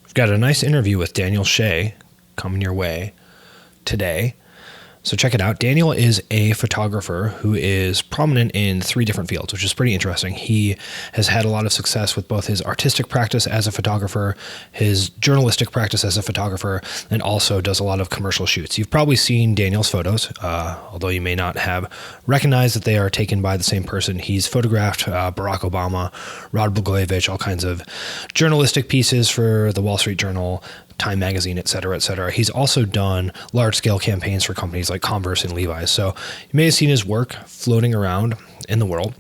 We've got a nice interview with Daniel Shea coming your way today. So check it out. Daniel is a photographer who is prominent in 3 different fields, which is pretty interesting. He has had a lot of success with both his artistic practice as a photographer, his journalistic practice as a photographer, and also does a lot of commercial shoots. You've probably seen Daniel's photos, although you may not have recognized that they are taken by the same person. He's photographed Barack Obama, Rod Blagojevich, all kinds of journalistic pieces for the Wall Street Journal, Time Magazine, et cetera, et cetera. He's also done large-scale campaigns for companies like Converse and Levi's. So you may have seen his work floating around in the world.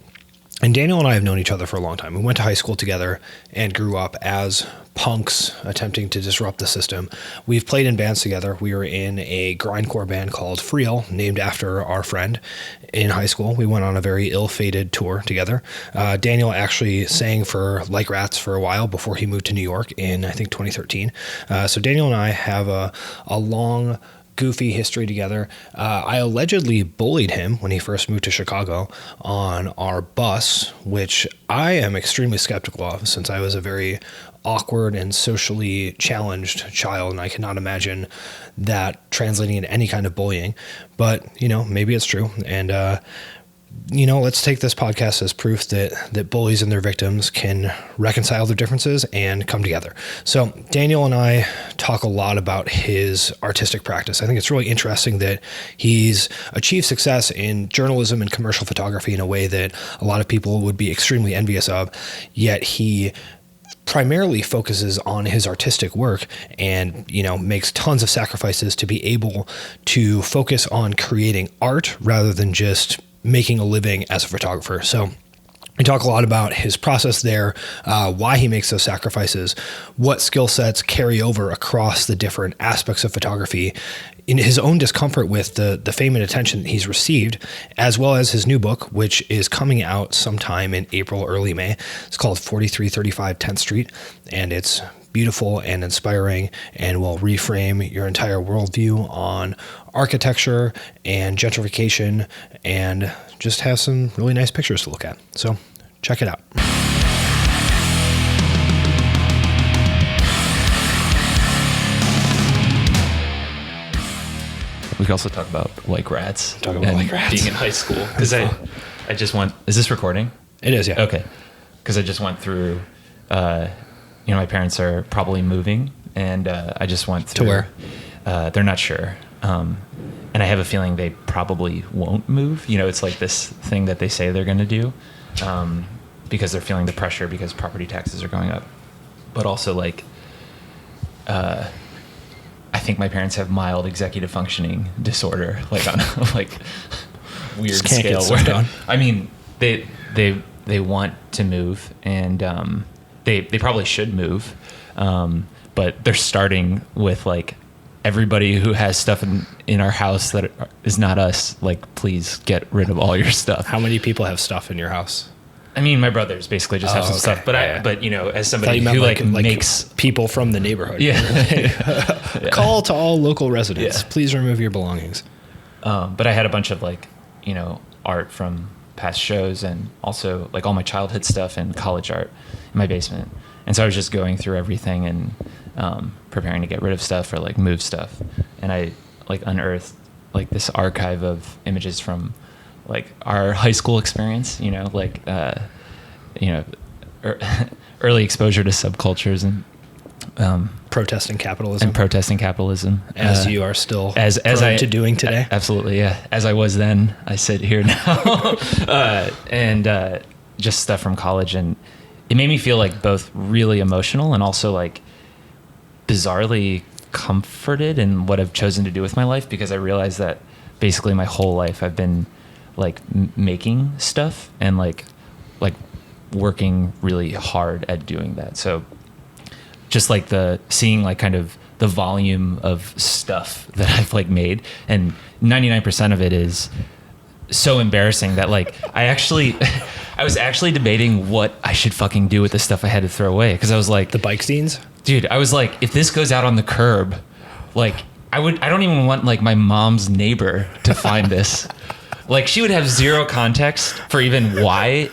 And Daniel and I have known each other for a long time. We went to high school together and grew up as punks attempting to disrupt the system. We've played in bands together. We were in a grindcore band called Freel, named after our friend in high school. We went on a very ill-fated tour together. Daniel actually sang for Like Rats for a while before he moved to New York in, I think, 2013. So Daniel and I have a long, goofy history together. I allegedly bullied him when he first moved to Chicago on our bus, which I am extremely skeptical of since I was a very awkward and socially challenged child, and I cannot imagine that translating into any kind of bullying. But, maybe it's true. And, let's take this podcast as proof that bullies and their victims can reconcile their differences and come together. So Daniel and I talk a lot about his artistic practice. I think it's really interesting that he's achieved success in journalism and commercial photography in a way that a lot of people would be extremely envious of, yet he primarily focuses on his artistic work and, makes tons of sacrifices to be able to focus on creating art rather than just making a living as a photographer. So we talk a lot about his process there, why he makes those sacrifices, what skill sets carry over across the different aspects of photography, in his own discomfort with the fame and attention that he's received, as well as his new book, which is coming out sometime in April, early May. It's called 4335 10th Street, and it's beautiful and inspiring and will reframe your entire worldview on architecture and gentrification and just have some really nice pictures to look at. So check it out. We could also talk about Like Rats. Talk about Like Rats. Being in high school. Because I just went... Is this recording? It is, yeah. Okay. Because I just went through... my parents are probably moving. And I just went through... To where? They're not sure. And I have a feeling they probably won't move. It's like this thing that they say they're going to do. Because they're feeling the pressure because property taxes are going up. But also, I think my parents have mild executive functioning disorder, on a weird just can't scale. Get stuff done. I mean, they want to move, and they probably should move, but they're starting with everybody who has stuff in our house that is not us. Please get rid of all your stuff. How many people have stuff in your house? I mean, my brothers basically just have some stuff, but as somebody who makes people from the neighborhood. Yeah. Call to all local residents. Yeah. Please remove your belongings. But I had a bunch of art from past shows and also all my childhood stuff and college art in my basement. And so I was just going through everything and preparing to get rid of stuff or move stuff. And I unearthed this archive of images from our high school experience, early exposure to subcultures and protesting capitalism. As you are still as I to doing today. Absolutely, yeah. As I was then, I sit here now, and just stuff from college, and it made me feel both really emotional and also bizarrely comforted in what I've chosen to do with my life, because I realized that basically my whole life I've been making stuff and working really hard at doing that. So just the seeing kind of the volume of stuff that I've made, and 99% of it is so embarrassing that I was actually debating what I should fucking do with the stuff I had to throw away, because I was the bike zines, dude, I was if this goes out on the curb, I don't even want my mom's neighbor to find this. She would have zero context for even why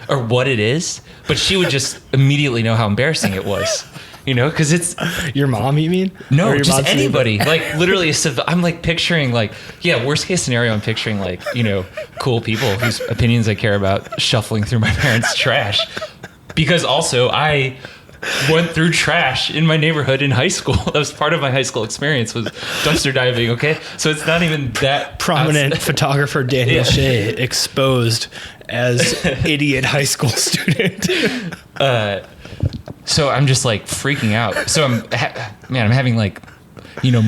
or what it is, but she would just immediately know how embarrassing it was. because it's Your mom, you mean? no, Or your just mom's neighbor? anybody. Like literally, I'm like picturing worst case scenario. I'm picturing cool people whose opinions I care about shuffling through my parents' trash, because also I went through trash in my neighborhood in high school. That was part of my high school experience, was dumpster diving. Okay, so it's not even that Prominent photographer Daniel Shea exposed as idiot high school student. So I'm just like freaking out. So I'm having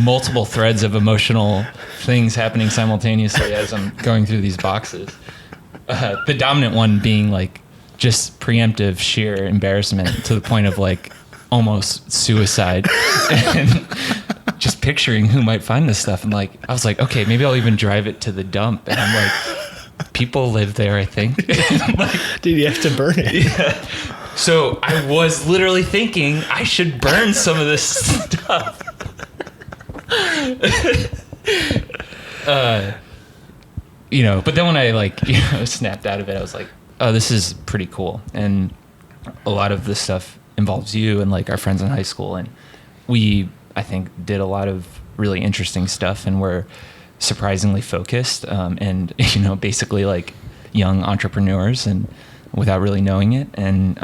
multiple threads of emotional things happening simultaneously as I'm going through these boxes. The dominant one being just preemptive sheer embarrassment to the point of almost suicide, and just picturing who might find this stuff. And I was like, okay, maybe I'll even drive it to the dump. And I'm like, people live there, I think. Did you have to burn it? Yeah. So I was literally thinking I should burn some of this stuff. But then when I snapped out of it, I was like, oh, this is pretty cool. And a lot of this stuff involves you and our friends in high school. And we, I think, did a lot of really interesting stuff, and we're surprisingly focused, and, basically young entrepreneurs, and without really knowing it. And,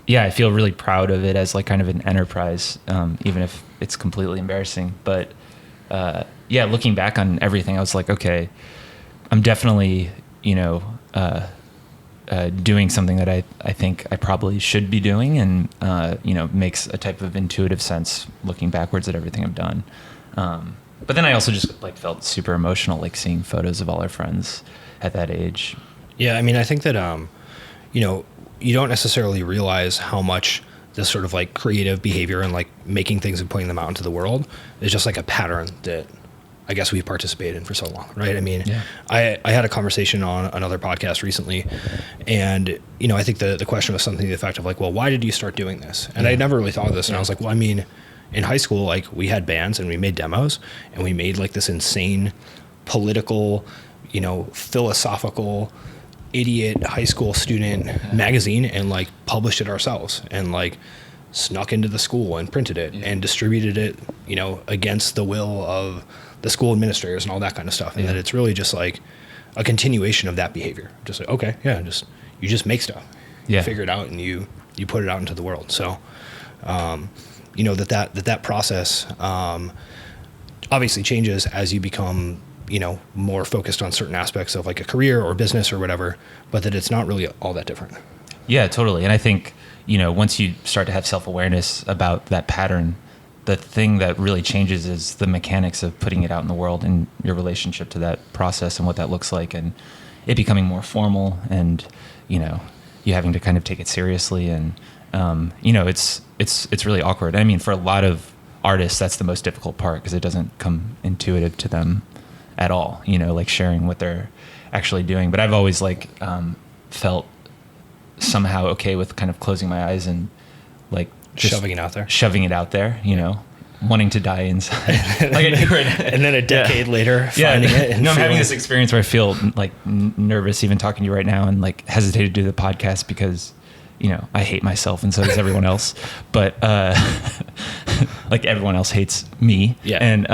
I feel really proud of it as kind of an enterprise, even if it's completely embarrassing. But, looking back on everything, I was like, okay, I'm definitely, doing something that I think I probably should be doing, and makes a type of intuitive sense looking backwards at everything I've done. But then I also just felt super emotional, seeing photos of all our friends at that age. Yeah, I mean, I think that you don't necessarily realize how much this sort of creative behavior and making things and putting them out into the world is just a pattern that I guess we've participated in for so long, right? I mean, yeah. I had a conversation on another podcast recently, and I think the question was something to the effect of well, why did you start doing this? And I never really thought of this, and I was like, well, I mean, in high school, we had bands and we made demos, and we made this insane political, philosophical, idiot high school student magazine, and published it ourselves, and snuck into the school and printed it and distributed it, against the will of the school administrators and all that kind of stuff. And that it's really just a continuation of that behavior. Just okay, yeah, you just make stuff, you figure it out, and you put it out into the world. So, that process obviously changes as you become, more focused on certain aspects of a career or business or whatever, but that it's not really all that different. Yeah, totally. And I think, once you start to have self-awareness about that pattern, the thing that really changes is the mechanics of putting it out in the world and your relationship to that process and what that looks like, and it becoming more formal, and, you having to kind of take it seriously. And, it's really awkward. I mean, for a lot of artists, that's the most difficult part, because it doesn't come intuitive to them at all, sharing what they're actually doing. But I've always felt somehow okay with kind of closing my eyes and just shoving it out there, wanting to die inside. And then a decade later, finding it. And I'm having this experience where I feel nervous even talking to you right now, and hesitate to do the podcast because, I hate myself, and so does everyone else. But everyone else hates me. Yeah. And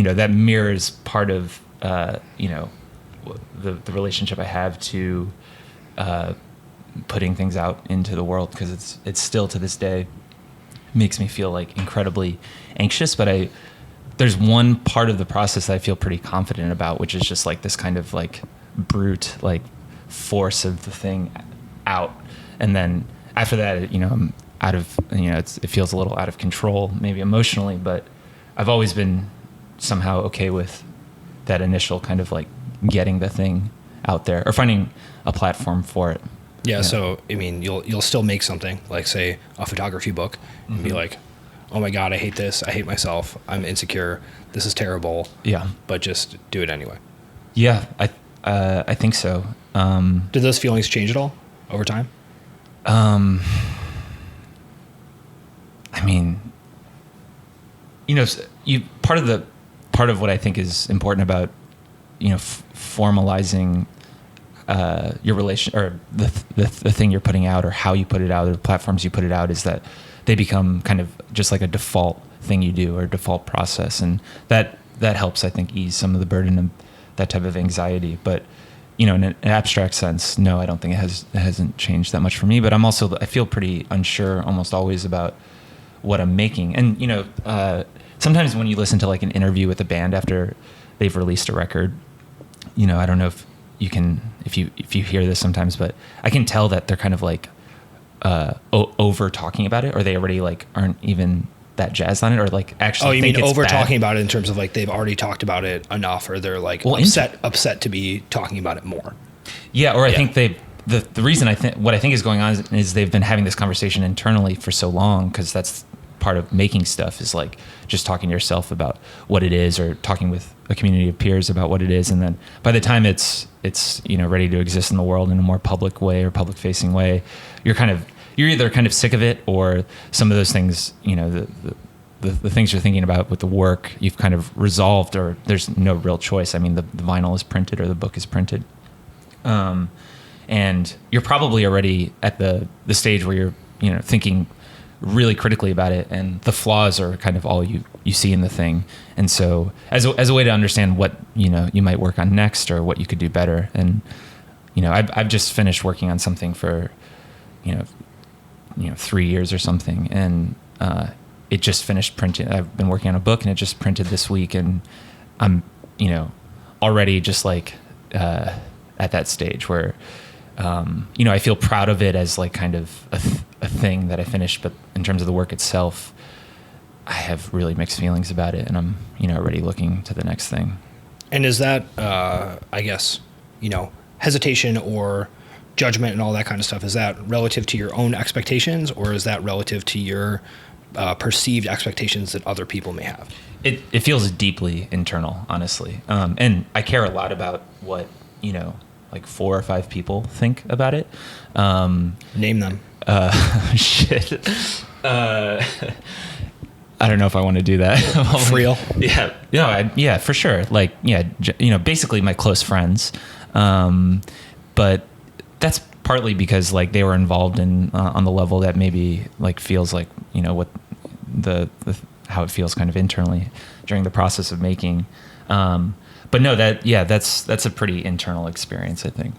that mirrors part of the relationship I have to putting things out into the world, because it's still to this day makes me feel incredibly anxious. But there's one part of the process that I feel pretty confident about, which is just this kind of brute force of the thing out, and then after that, I'm out of, it feels a little out of control, maybe emotionally, but I've always been somehow okay with that initial kind of getting the thing out there, or finding a platform for it. Yeah. So, I mean, you'll still make something say a photography book, and be oh my God, I hate this. I hate myself. I'm insecure. This is terrible. Yeah. But just do it anyway. Yeah. I think so. Did those feelings change at all over time? I mean, part of what I think is important about, formalizing your relation or the thing you're putting out or how you put it out or the platforms you put it out is that they become kind of just like a default thing you do or default process. And that helps, I think, ease some of the burden of that type of anxiety. But, you know, in an abstract sense, no, I don't think it hasn't changed that much for me. But I feel pretty unsure almost always about what I'm making. And, you know, sometimes when you listen to like an interview with a band after they've released a record, you know, I don't know if you hear this sometimes, but I can tell that they're kind of like over talking about it, or they already like aren't even that jazzed on it, or like actually. Oh, you think mean it's over bad. Talking about it in terms of like they've already talked about it enough, or they're like upset to be talking about it more. Yeah, or I think the reason what I think is going on is they've been having this conversation internally for so long, because that's part of making stuff, is like just talking to yourself about what it is, or talking with a community of peers about what it is, and then by the time it's you know, ready to exist in the world in a more public way or public facing way, you're either kind of sick of it, or some of those things, you know, the things you're thinking about with the work you've kind of resolved, or there's no real choice. I mean, the vinyl is printed or the book is printed, and you're probably already at the stage where you're, you know, thinking really critically about it, and the flaws are kind of all you see in the thing. And so as a way to understand what, you know, you might work on next or what you could do better. And, you know, I've just finished working on something for, you know, 3 years or something, and it just finished printing. I've been working on a book, and it just printed this week, and I'm, you know, already just like at that stage where, you know, I feel proud of it as like kind of a thing that I finished, but in terms of the work itself, I have really mixed feelings about it, and I'm, you know, already looking to the next thing. And is that, I guess, you know, hesitation or judgment and all that kind of stuff, is that relative to your own expectations, or is that relative to your perceived expectations that other people may have? It feels deeply internal, honestly. And I care a lot about what, you know, like 4 or 5 people think about it. Name them. Shit. I don't know if I want to do that. For real? Yeah. Yeah, for sure. Like, yeah, you know, basically my close friends. But that's partly because like they were involved in on the level that maybe like feels like, you know, what the how it feels kind of internally during the process of making. But no, that's a pretty internal experience, I think.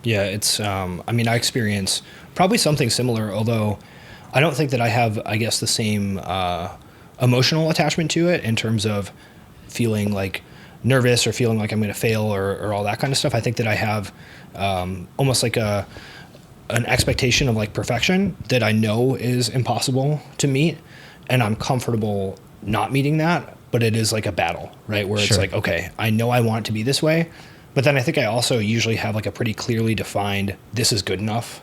Yeah, it's, I mean, I experience probably something similar, although I don't think that I have, I guess, the same emotional attachment to it in terms of feeling like nervous or feeling like I'm going to fail or all that kind of stuff. I think that I have almost like an expectation of like perfection that I know is impossible to meet, and I'm comfortable not meeting that, but it is like a battle, right? Where it's like, okay, I know I want it to be this way, but then I think I also usually have like a pretty clearly defined, this is good enough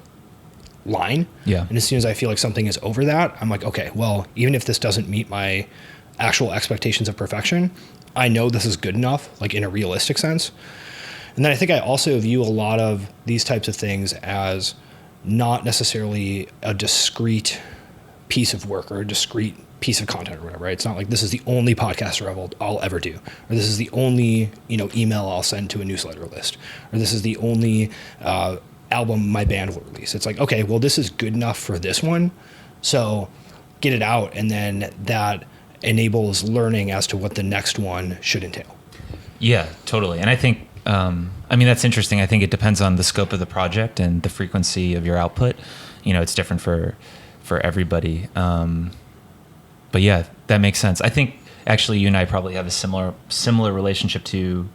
line. Yeah. And as soon as I feel like something is over that, I'm like, okay, well, even if this doesn't meet my actual expectations of perfection, I know this is good enough, like in a realistic sense. And then I think I also view a lot of these types of things as not necessarily a discrete piece of work or a discrete piece of content or whatever, right? It's not like this is the only podcast I'll ever do, or this is the only, you know, email I'll send to a newsletter list, or this is the only album my band will release. It's like, okay, well, this is good enough for this one, so get it out, and then that enables learning as to what the next one should entail. Yeah, totally. And I think, I mean, that's interesting. I think it depends on the scope of the project and the frequency of your output. You know, it's different for everybody. But yeah, that makes sense. I think actually you and I probably have a similar relationship to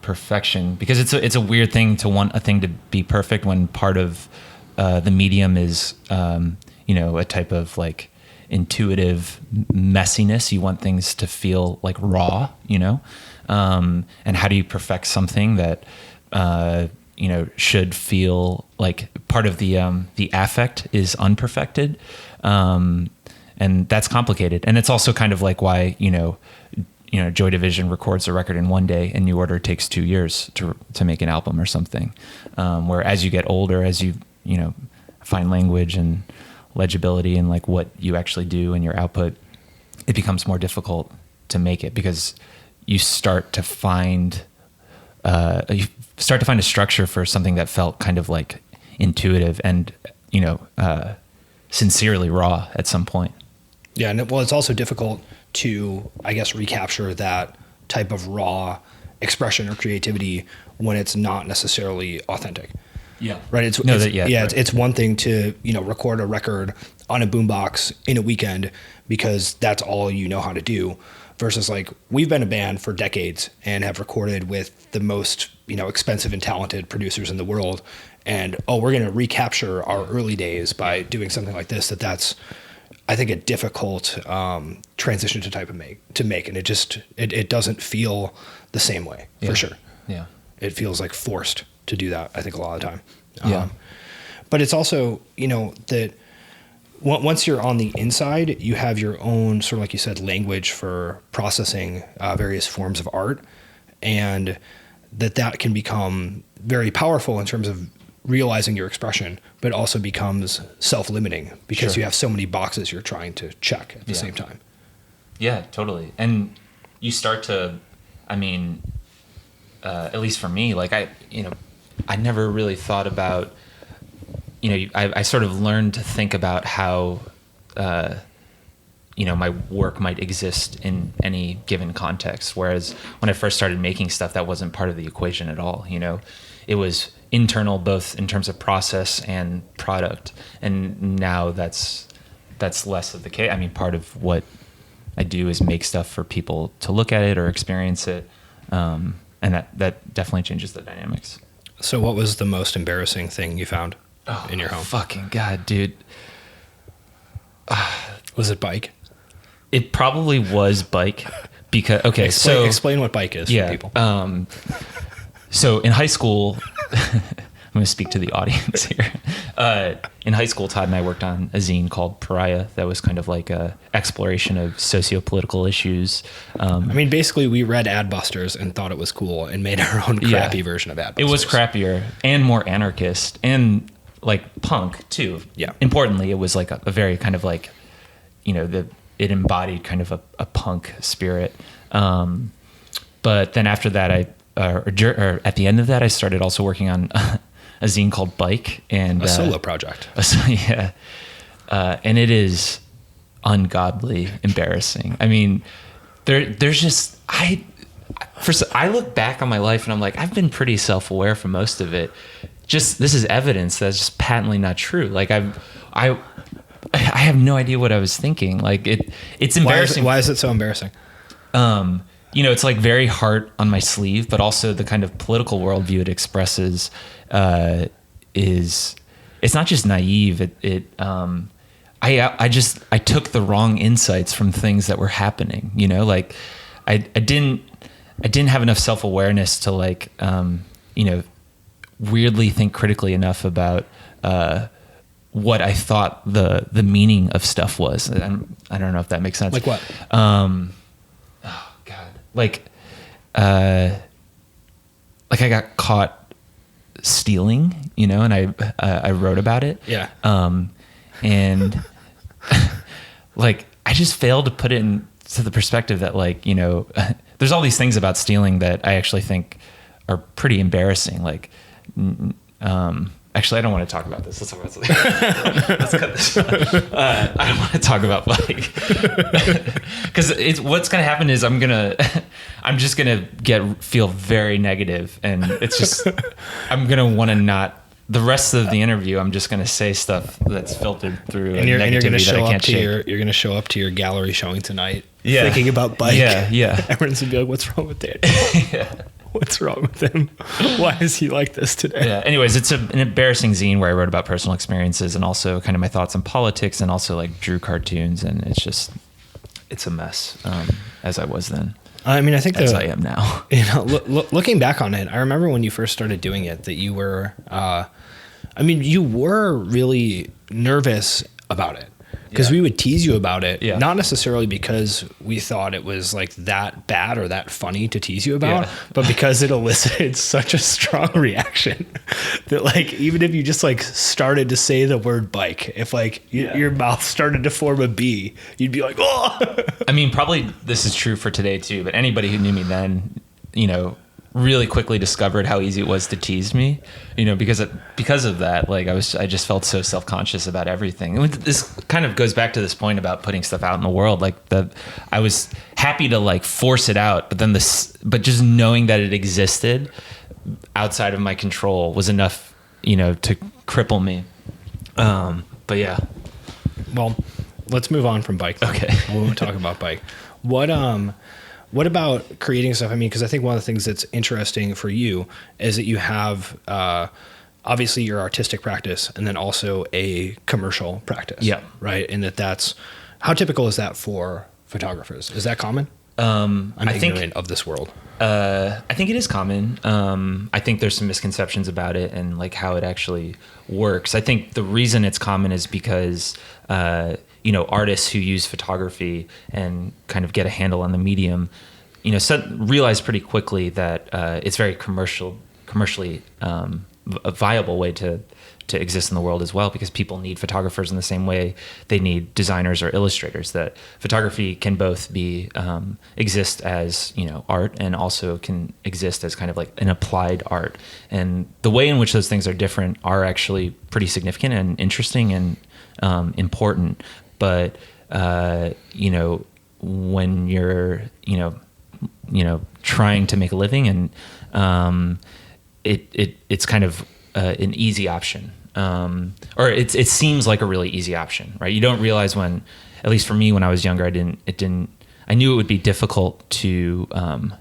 perfection, because it's a weird thing to want a thing to be perfect when part of the medium is, you know, a type of like intuitive messiness. You want things to feel like raw, you know? And how do you perfect something that, you know, should feel like part of the affect is unperfected? And that's complicated. And it's also kind of like why, you know, Joy Division records a record in one day and New Order takes 2 years to make an album or something. Where as you get older, as you know, find language and legibility and like what you actually do in your output, it becomes more difficult to make it, because you start to find you start to find a structure for something that felt kind of like intuitive and, sincerely raw at some point. Yeah. And it's also difficult to, I guess, recapture that type of raw expression or creativity when it's not necessarily authentic. Yeah. Right. It's one thing to, record a record on a boombox in a weekend because that's all you know how to do, versus like we've been a band for decades and have recorded with the most, expensive and talented producers in the world. And, we're going to recapture our early days by doing something like this. That's, I think, a difficult transition to make. And it doesn't feel the same way for sure. Yeah. It feels like forced to do that, I think, a lot of the time. Yeah. But it's also, that once you're on the inside, you have your own sort of, like you said, language for processing various forms of art, and that can become very powerful in terms of realizing your expression, but also becomes self-limiting because you have so many boxes you're trying to check at the same time. Yeah, totally. And you start to, at least for me, like I never really thought about, I sort of learned to think about how, my work might exist in any given context. Whereas when I first started making stuff, that wasn't part of the equation at all. It was internal, both in terms of process and product. And now that's less of the case. Part of what I do is make stuff for people to look at it or experience it. And that definitely changes the dynamics. So what was the most embarrassing thing you found in your home? Fucking God, dude. Was it bike? It probably was bike because, explain what bike is for people. So in high school, I'm going to speak to the audience here. In high school, Todd and I worked on a zine called Pariah that was kind of like a exploration of socio-political issues. Basically we read Adbusters and thought it was cool and made our own crappy version of Adbusters. It was crappier and more anarchist and like punk too. Yeah. Importantly, it was like a very kind of like, it embodied kind of a punk spirit. But then after that, or at the end of that, I started also working on a zine called Bike, and a solo project. And it is ungodly embarrassing. There's just I look back on my life and I'm like, I've been pretty self-aware for most of it. Just this is evidence that's just patently not true. Like I have no idea what I was thinking. Like it's embarrassing. Why is it so embarrassing? It's like very heart on my sleeve, but also the kind of political worldview it expresses it's not just naive. I took the wrong insights from things that were happening. Like I didn't have enough self-awareness to like weirdly think critically enough about what I thought the meaning of stuff was. I don't know if that makes sense. Like what? Like I got caught stealing, and I wrote about it. Yeah. And like, I just failed to put it into the perspective that like, there's all these things about stealing that I actually think are pretty embarrassing. Like, actually, I don't want to talk about this. Let's talk about something. Let's cut this. I don't want to talk about like, because what's going to happen is I'm just going to feel very negative, and it's just I'm going to want to not. The rest of the interview, I'm just going to say stuff that's filtered through and you're going to show up to you're going to show up to your gallery showing tonight, thinking about Bike. Yeah. Everyone's going to be like, "What's wrong with Daniel? What's wrong with him? Why is he like this today?" Yeah. Anyways, it's an embarrassing zine where I wrote about personal experiences and also kind of my thoughts on politics, and also like drew cartoons, and it's a mess, as I was then. I think as I am now. Looking back on it, I remember when you first started doing it that you were, you were really nervous about it because we would tease you about it, not necessarily because we thought it was like that bad or that funny to tease you about, but because it elicited such a strong reaction that like, even if you just like started to say the word bike, if like your mouth started to form a B, you'd be like, oh. Probably this is true for today too, but anybody who knew me then, really quickly discovered how easy it was to tease me, because of that, like I just felt so self-conscious about everything. And this kind of goes back to this point about putting stuff out in the world. Like I was happy to like force it out, but just knowing that it existed outside of my control was enough, to cripple me. But yeah. Well, let's move on from bike. Okay. We won't talk about bike. What about creating stuff? I mean, because I think one of the things that's interesting for you is that you have obviously your artistic practice and then also a commercial practice. Yeah. Right. And that's how typical is that for photographers? Is that common? I'm ignorant of this world. I think it is common. I think there's some misconceptions about it and like how it actually works. I think the reason it's common is because artists who use photography and kind of get a handle on the medium, realize pretty quickly that it's very commercially a viable way to exist in the world as well, because people need photographers in the same way they need designers or illustrators. That photography can both be exist as art and also can exist as kind of like an applied art. And the way in which those things are different are actually pretty significant and interesting and important. But when you're trying to make a living, and it's kind of an easy option, or it seems like a really easy option, right? You don't realize when, at least for me when I was younger, I knew it would be difficult to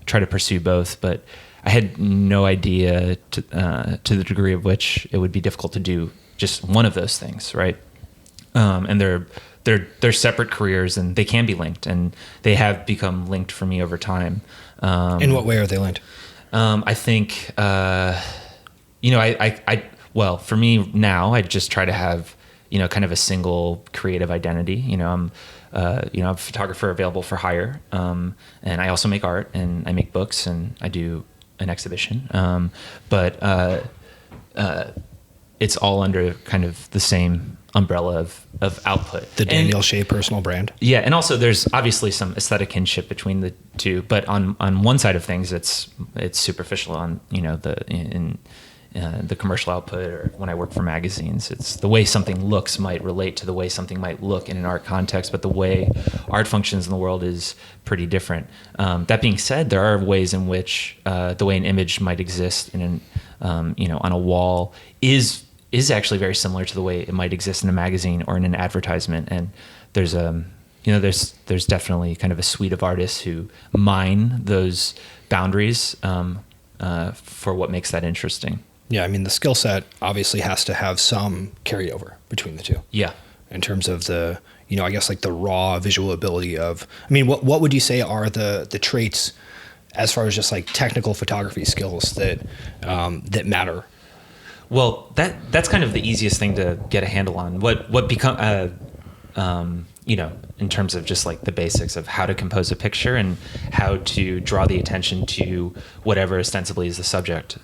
try to pursue both, but I had no idea to the degree of which it would be difficult to do just one of those things, right? And they're separate careers, and they can be linked, and they have become linked for me over time. In what way are they linked? I think, well, for me now, I just try to have, kind of a single creative identity. I'm a photographer available for hire. And I also make art, and I make books, and I do an exhibition. But it's all under kind of the same umbrella of output. The Daniel Shea personal brand. Yeah. And also there's obviously some aesthetic kinship between the two, but on one side of things, it's superficial. On, the commercial output, or when I work for magazines, it's the way something looks might relate to the way something might look in an art context, but the way art functions in the world is pretty different. That being said, there are ways in which the way an image might exist in on a wall is actually very similar to the way it might exist in a magazine or in an advertisement. And there's there's definitely kind of a suite of artists who mine those boundaries for what makes that interesting. Yeah, I mean, the skill set obviously has to have some carryover between the two. Yeah. In terms of the, I guess like the raw visual ability of, I mean, what would you say are the traits as far as just like technical photography skills that matter? Well, that's kind of the easiest thing to get a handle on. What become in terms of just like the basics of how to compose a picture and how to draw the attention to whatever ostensibly is the subject,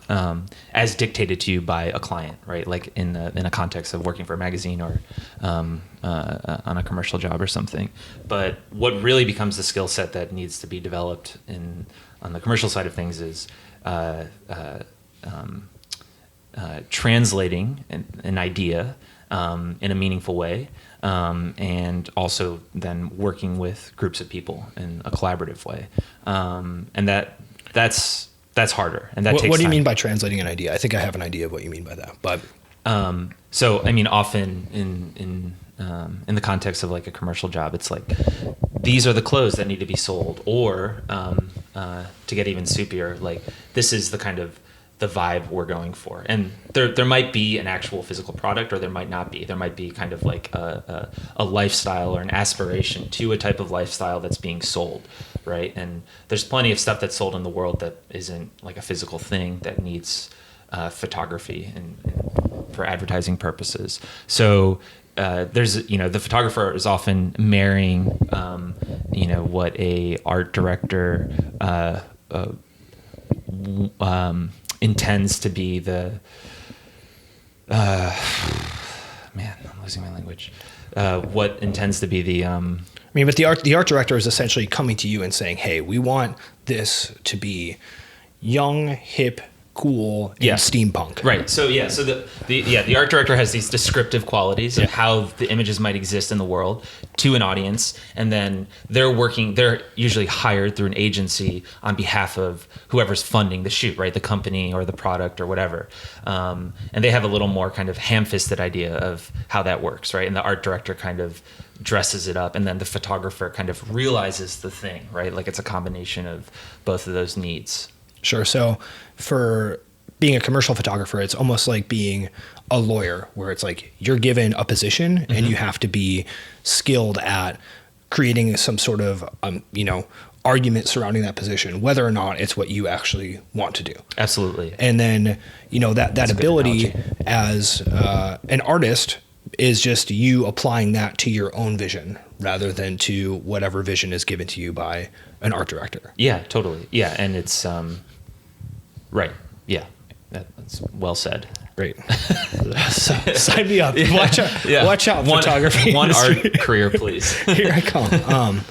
as dictated to you by a client, right? Like in a context of working for a magazine or on a commercial job or something. But what really becomes the skill set that needs to be developed on the commercial side of things is translating an idea in a meaningful way, and also then working with groups of people in a collaborative way, and that's harder, and that takes time. What do you mean by translating an idea? I think I have an idea of what you mean by that, but so I mean, often in the context of like a commercial job, it's like these are the clothes that need to be sold, or to get even soupier, like this is the kind of the vibe we're going for. And there might be an actual physical product, or there might not be. There might be kind of like a lifestyle or an aspiration to a type of lifestyle that's being sold, right? And there's plenty of stuff that's sold in the world that isn't like a physical thing that needs photography and for advertising purposes. So there's, the photographer is often marrying, what a art director intends to be the man, I'm losing my language. What intends to be the I mean, but the art director is essentially coming to you and saying, "Hey, we want this to be, young, hip, cool, and Yeah. steampunk. Right. So the art director has these descriptive qualities of how the images might exist in the world to an audience, and then they're usually hired through an agency on behalf of whoever's funding the shoot, right? The company or the product or whatever. And they have a little more kind of ham-fisted idea of how that works, right? And the art director kind of dresses it up, and then the photographer kind of realizes the thing, right? Like it's a combination of both of those needs. Sure. So for being a commercial photographer, it's almost like being a lawyer, where it's like you're given a position and you have to be skilled at creating some sort of, argument surrounding that position, whether or not it's what you actually want to do. Absolutely. And then, that ability analogy. as an artist is just you applying that to your own vision rather than to whatever vision is given to you by an art director. Yeah, totally. Yeah. And it's, right. Yeah. That's well said. Great. Sign me up. Watch out, photography. One industry. art career, please. Here I come.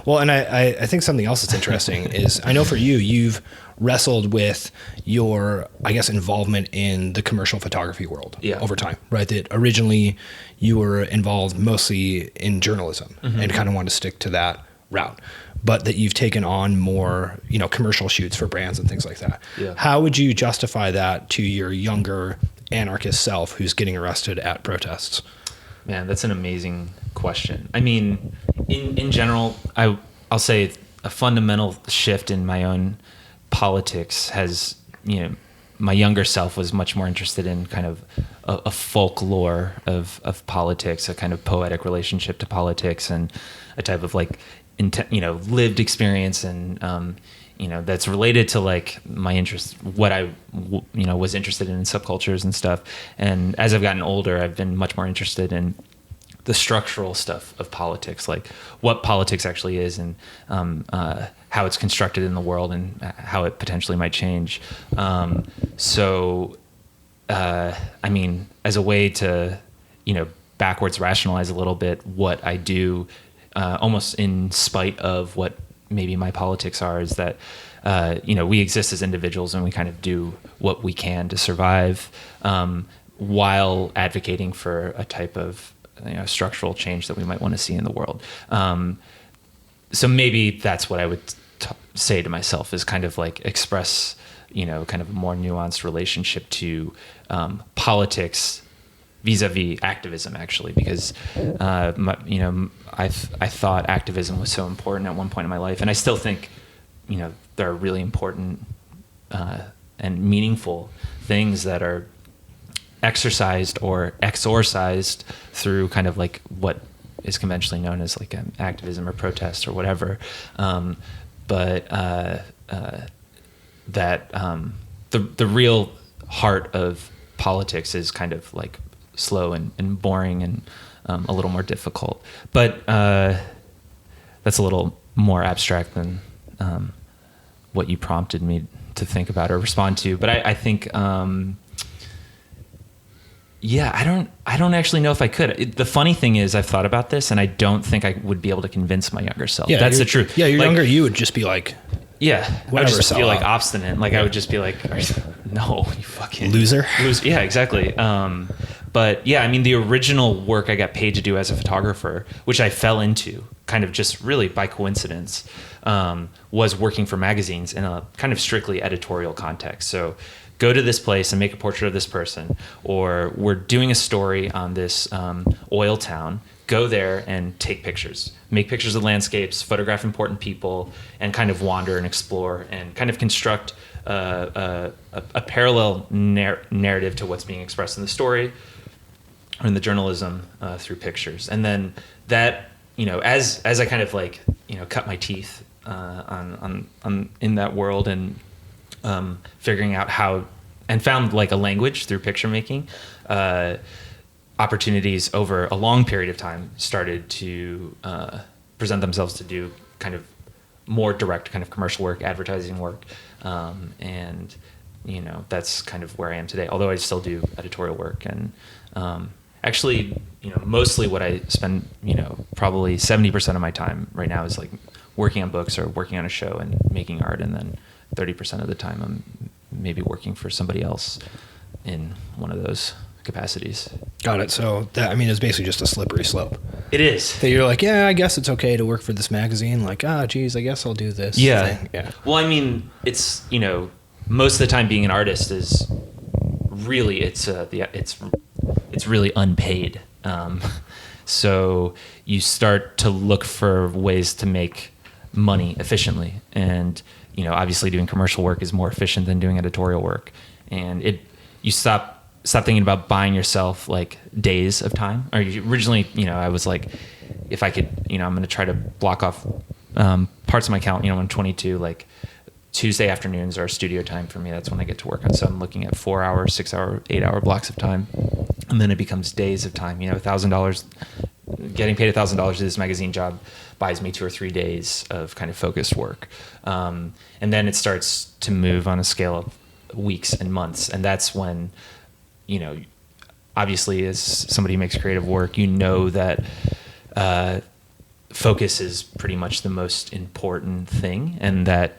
Well, and I think something else that's interesting is I know for you, you've wrestled with your, I guess, involvement in the commercial photography world over time, right? That originally you were involved mostly in journalism and kind of wanted to stick to that route, but that you've taken on more, commercial shoots for brands and things like that. Yeah. How would you justify that to your younger anarchist self who's getting arrested at protests? Man, that's an amazing question. I mean, in general, I'll say a fundamental shift in my own politics has, my younger self was much more interested in kind of a folklore of politics, a kind of poetic relationship to politics, and a type of like, lived experience, and that's related to like my interest, what I was interested in subcultures and stuff. And as I've gotten older, I've been much more interested in the structural stuff of politics, like what politics actually is, and how it's constructed in the world, and how it potentially might change. I mean, as a way to, backwards rationalize a little bit what I do, almost in spite of what maybe my politics are, is that, we exist as individuals and we kind of do what we can to survive, while advocating for a type of, structural change that we might want to see in the world. So maybe that's what I would say to myself, is kind of like express, kind of a more nuanced relationship to politics vis-a-vis activism, actually, because I thought activism was so important at one point in my life, and I still think there are really important and meaningful things that are exercised or exorcised through kind of like what is conventionally known as like activism or protest or whatever, but that the real heart of politics is kind of like slow and boring and a little more difficult. But that's a little more abstract than what you prompted me to think about or respond to. But I think, I don't actually know if I could. The funny thing is, I've thought about this, and I don't think I would be able to convince my younger self. Yeah, that's the truth. Yeah, your younger you would just be like, yeah, whatever, I would just feel like out. obstinate. Like I would just be like, no, you fucking Loser. Yeah, exactly. But yeah, I mean, the original work I got paid to do as a photographer, which I fell into kind of just really by coincidence, was working for magazines in a kind of strictly editorial context. So go to this place and make a portrait of this person, or we're doing a story on this oil town. Go there and take pictures, make pictures of landscapes, photograph important people, and kind of wander and explore and kind of construct a parallel narrative to what's being expressed in the story or in the journalism through pictures. And then that, as I kind of like, cut my teeth on in that world and figuring out how, and found like a language through picture making, opportunities over a long period of time started to present themselves to do kind of more direct kind of commercial work, advertising work. And, that's kind of where I am today, although I still do editorial work. And actually, mostly what I spend, probably 70% of my time right now is like working on books or working on a show and making art, and then 30% of the time I'm maybe working for somebody else in one of those capacities. Got it. So that, I mean, it's basically just a slippery slope. It is. That you're like, yeah, I guess it's okay to work for this magazine. Like, geez, I guess I'll do this. Yeah. thing. Yeah. Well, I mean, it's, most of the time being an artist is really, it's really unpaid. So you start to look for ways to make money efficiently. And, obviously doing commercial work is more efficient than doing editorial work. And you stop thinking about buying yourself like days of time. Or originally, I was like, if I could, I'm going to try to block off parts of my calendar. When I'm 22, like Tuesday afternoons are studio time for me. That's when I get to work on. So I'm looking at 4 hour, 6 hour, 8 hour blocks of time. And then it becomes days of time. $1,000, getting paid $1,000 to this magazine job buys me 2 or 3 days of kind of focused work. And then it starts to move on a scale of weeks and months. And that's when, obviously as somebody who makes creative work, that focus is pretty much the most important thing. And that,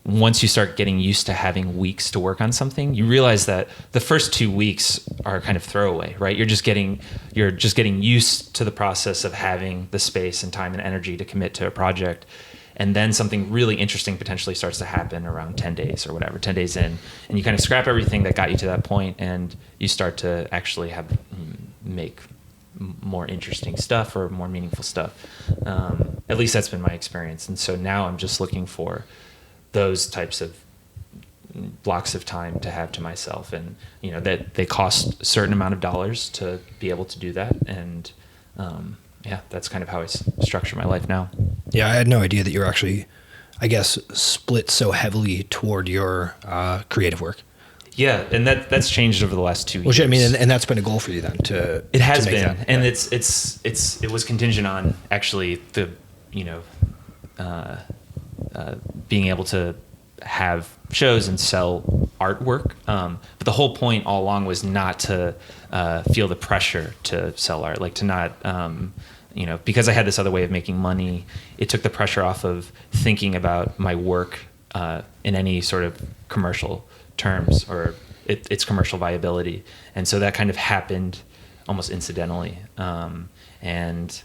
once you start getting used to having weeks to work on something, you realize that the first 2 weeks are kind of throwaway, right? You're just getting used to the process of having the space and time and energy to commit to a project. And then something really interesting potentially starts to happen around 10 days or whatever, 10 days in. And you kind of scrap everything that got you to that point, and you start to actually make more interesting stuff or more meaningful stuff. At least that's been my experience. And so now I'm just looking for those types of blocks of time to have to myself, and that they cost a certain amount of dollars to be able to do that. And that's kind of how I structure my life now. Yeah, I had no idea that you're actually, I guess, split so heavily toward your creative work. Yeah, and that's changed over the last 2 years. Which, I mean, and that's been a goal for you then to. It has to make been, that. and it was contingent on actually the being able to have shows and sell artwork. But the whole point all along was not to feel the pressure to sell art, like to not. Because I had this other way of making money, it took the pressure off of thinking about my work in any sort of commercial terms or its commercial viability. And so that kind of happened almost incidentally. And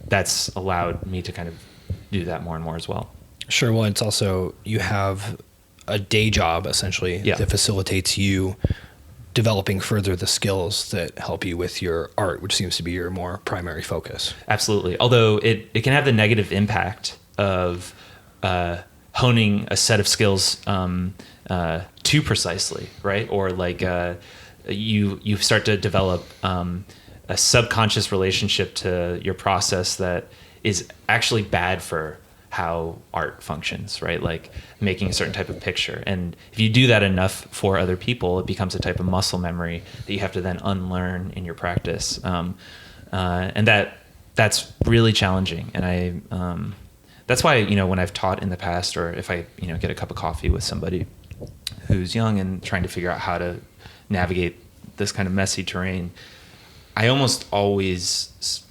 that's allowed me to kind of do that more and more as well. Sure. Well, it's also, you have a day job essentially that facilitates you developing further the skills that help you with your art, which seems to be your more primary focus. Absolutely. Although it can have the negative impact of honing a set of skills too precisely, right? Or like you start to develop a subconscious relationship to your process that is actually bad for how art functions, right? Like making a certain type of picture. And if you do that enough for other people, it becomes a type of muscle memory that you have to then unlearn in your practice. And that's really challenging. And that's why, when I've taught in the past, or if I, get a cup of coffee with somebody who's young and trying to figure out how to navigate this kind of messy terrain, I almost always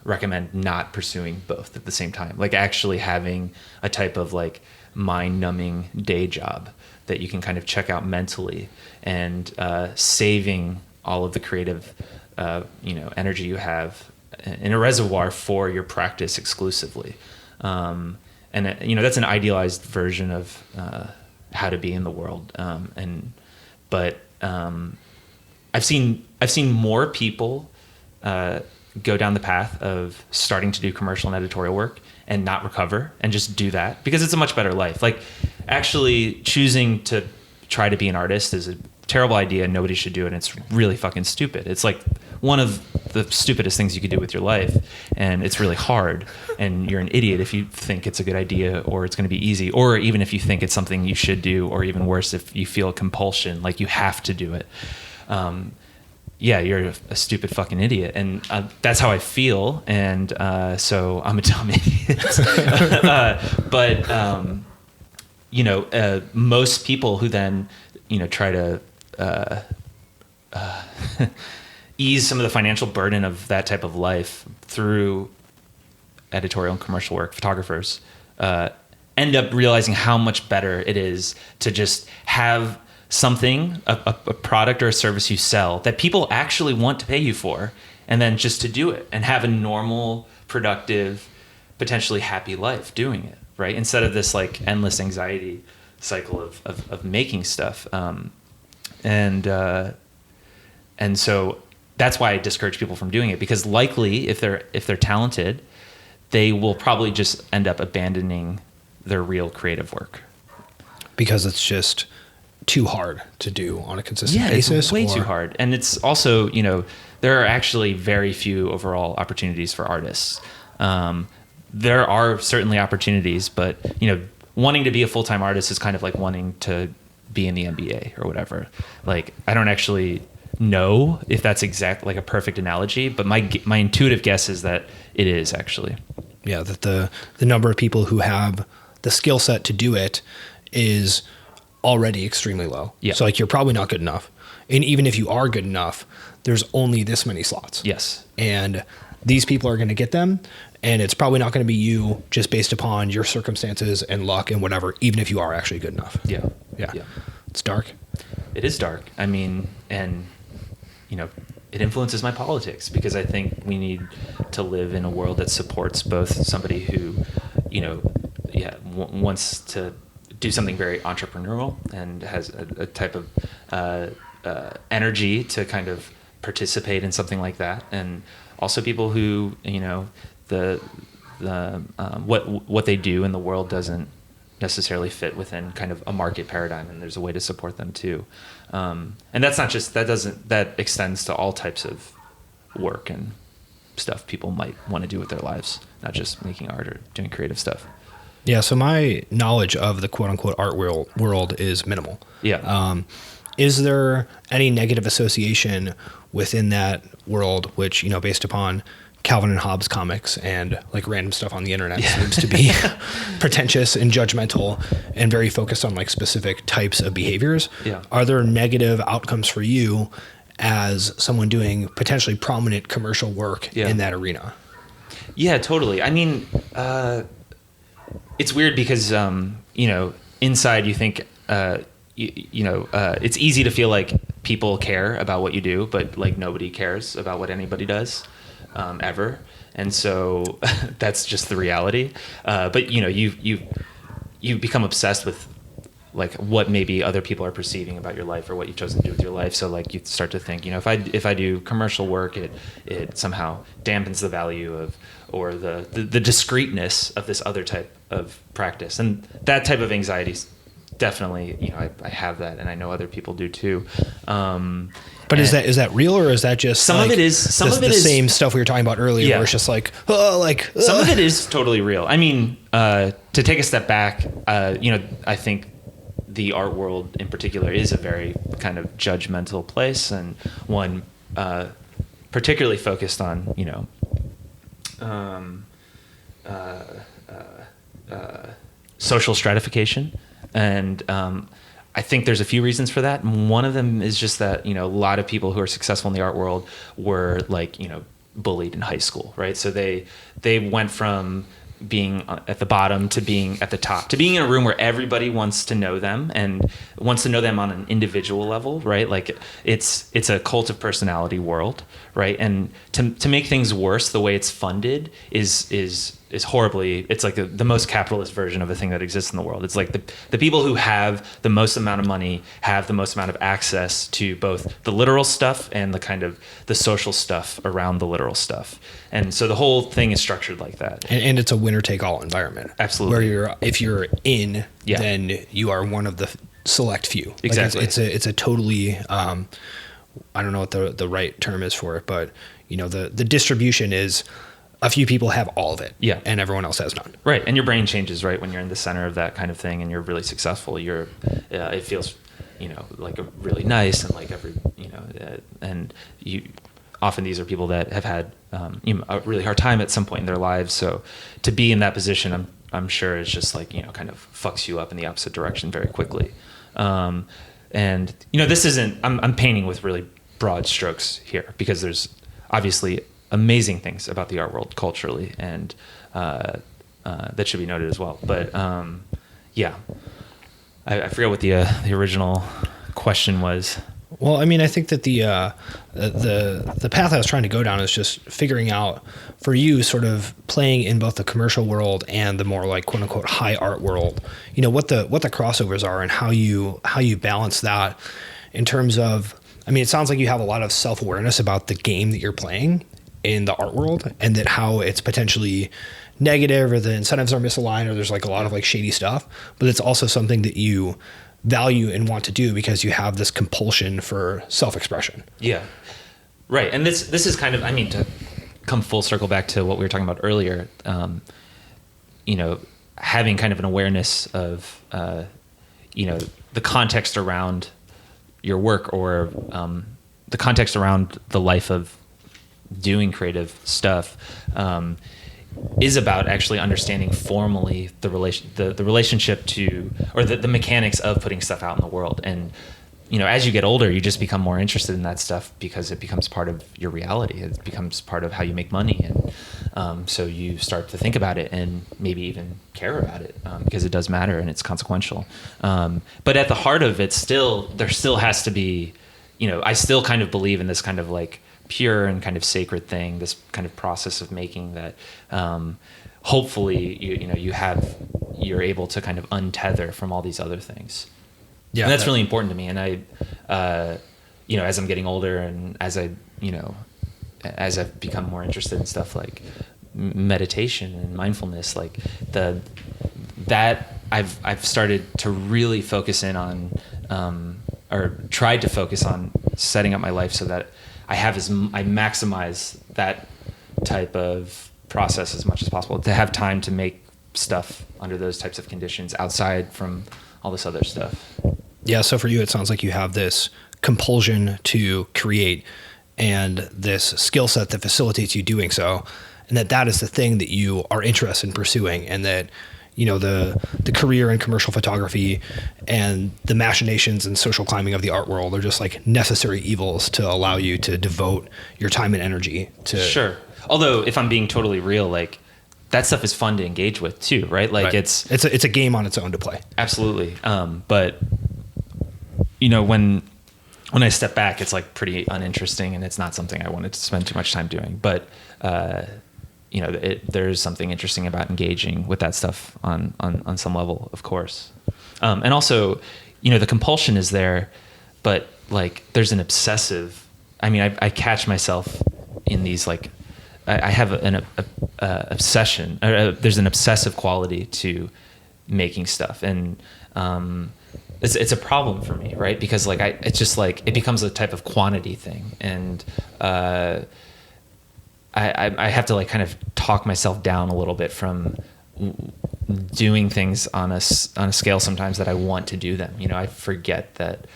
recommend not pursuing both at the same time. Like actually having a type of like mind-numbing day job that you can kind of check out mentally, and saving all of the creative, energy you have in a reservoir for your practice exclusively. And that's an idealized version of how to be in the world. But I've seen more people go down the path of starting to do commercial and editorial work and not recover and just do that because it's a much better life. Like actually choosing to try to be an artist is a terrible idea and nobody should do it. And it's really fucking stupid. It's like one of the stupidest things you could do with your life, and it's really hard, and you're an idiot if you think it's a good idea or it's going to be easy, or even if you think it's something you should do, or even worse, if you feel compulsion, like you have to do it. You're a stupid fucking idiot. And that's how I feel. And so I'm a dumb idiot. But most people who then, try to ease some of the financial burden of that type of life through editorial and commercial work, photographers, end up realizing how much better it is to just have something, a product or a service you sell that people actually want to pay you for, and then just to do it and have a normal, productive, potentially happy life doing it, right? Instead of this like endless anxiety cycle of making stuff. And so that's why I discourage people from doing it, because likely if they're talented, they will probably just end up abandoning their real creative work. Because it's just too hard to do on a consistent basis. It's way too hard. And it's also, there are actually very few overall opportunities for artists. There are certainly opportunities, but, wanting to be a full-time artist is kind of like wanting to be in the NBA or whatever. Like, I don't actually know if that's like a perfect analogy, but my intuitive guess is that it is actually. Yeah, that the number of people who have the skill set to do it is already extremely low. Yeah. So like you're probably not good enough. And even if you are good enough, there's only this many slots. Yes. And these people are going to get them. And it's probably not going to be you just based upon your circumstances and luck and whatever, even if you are actually good enough. Yeah. Yeah. It's dark. It is dark. I mean, and, it influences my politics, because I think we need to live in a world that supports both somebody who, wants to do something very entrepreneurial and has a type of energy to kind of participate in something like that, and also people who what they do in the world doesn't necessarily fit within kind of a market paradigm, and there's a way to support them too. And that's not just that extends to all types of work and stuff people might want to do with their lives, not just making art or doing creative stuff. Yeah, so my knowledge of the quote-unquote art world is minimal. Yeah. Is there any negative association within that world, which, based upon Calvin and Hobbes comics and like random stuff on the internet seems to be pretentious and judgmental and very focused on like specific types of behaviors? Yeah. Are there negative outcomes for you as someone doing potentially prominent commercial work in that arena? Yeah, totally. I mean, it's weird because, inside you think, it's easy to feel like people care about what you do, but like nobody cares about what anybody does, ever. And so that's just the reality. But you become obsessed with like what maybe other people are perceiving about your life or what you've chosen to do with your life. So like you start to think, if I do commercial work, it somehow dampens the value of, or the discreteness of this other type of practice. And that type of anxiety definitely, I have that, and I know other people do too. But is that real, or is that just some like of it is the same stuff we were talking about earlier? Yeah. Where it's just like, some of it is totally real. I mean, to take a step back, I think the art world in particular is a very kind of judgmental place, and one particularly focused on social stratification. And I think there's a few reasons for that. And one of them is just that, a lot of people who are successful in the art world were like, bullied in high school, right? So they went from being at the bottom to being at the top, to being in a room where everybody wants to know them and wants to know them on an individual level, right? Like it's a cult of personality world, right? And to make things worse, the way it's funded is horribly, it's like the most capitalist version of a thing that exists in the world. It's like the people who have the most amount of money have the most amount of access to both the literal stuff and the kind of the social stuff around the literal stuff. And so the whole thing is structured like that. And it's a winner-take-all environment. Absolutely. Where if you're in, then you are one of the select few. Exactly. Like it's a totally, I don't know what the right term is for it, but the distribution is a few people have all of it, and everyone else has none. Right, and your brain changes, right, when you're in the center of that kind of thing, and you're really successful. It feels, like a really nice, and like and you. Often these are people that have had a really hard time at some point in their lives. So to be in that position, I'm sure is just like kind of fucks you up in the opposite direction very quickly. And this isn't. I'm painting with really broad strokes here because there's obviously amazing things about the art world culturally, and that should be noted as well. But yeah, I forget what the original question was. Well, I mean, I think that the path I was trying to go down is just figuring out for you, sort of playing in both the commercial world and the more like quote unquote high art world. You know, what the crossovers are and how you balance that in terms of. I mean, it sounds like you have a lot of self-awareness about the game that you're playing in the art world, and that how it's potentially negative or the incentives are misaligned or there's like a lot of like shady stuff, but it's also something that you value and want to do because you have this compulsion for self-expression. Yeah. Right. And this is kind of, I mean, to come full circle back to what we were talking about earlier, you know, having kind of an awareness of, you know, the context around your work or the context around the life of doing creative stuff is about actually understanding formally the relationship to, or the mechanics of putting stuff out in the world. And, you know, as you get older, you just become more interested in that stuff because it becomes part of your reality. It becomes part of how you make money. And so you start to think about it and maybe even care about it because it does matter and it's consequential. But at the heart of it, there still has to be, you know, I still kind of believe in this kind of like pure and kind of sacred thing, this kind of process of making that hopefully you're able to kind of untether from all these other things. Yeah, and that's really important to me. And I, you know, as I'm getting older and as I, you know, as I've become more interested in stuff like meditation and mindfulness, like that I've started to really focus in on, or tried to focus on setting up my life so that I maximize that type of process as much as possible, to have time to make stuff under those types of conditions outside from all this other stuff. Yeah. So for you, it sounds like you have this compulsion to create and this skill set that facilitates you doing so. And that is the thing that you are interested in pursuing, and that, you know, the career in commercial photography and the machinations and social climbing of the art world are just like necessary evils to allow you to devote your time and energy to. Sure. Although if I'm being totally real, like that stuff is fun to engage with too, right? Like right. It's a game on its own to play. Absolutely. But you know, when I step back, it's like pretty uninteresting and it's not something I wanted to spend too much time doing. But, you know, there is something interesting about engaging with that stuff on some level, of course. And also, you know, the compulsion is there, but like there's an obsessive, I mean, I catch myself in these, like, I have an obsession, there's an obsessive quality to making stuff. And it's a problem for me, right? Because like it's just like, it becomes a type of quantity thing. And I have to like kind of talk myself down a little bit from doing things on a scale sometimes that I want to do them. You know, I forget that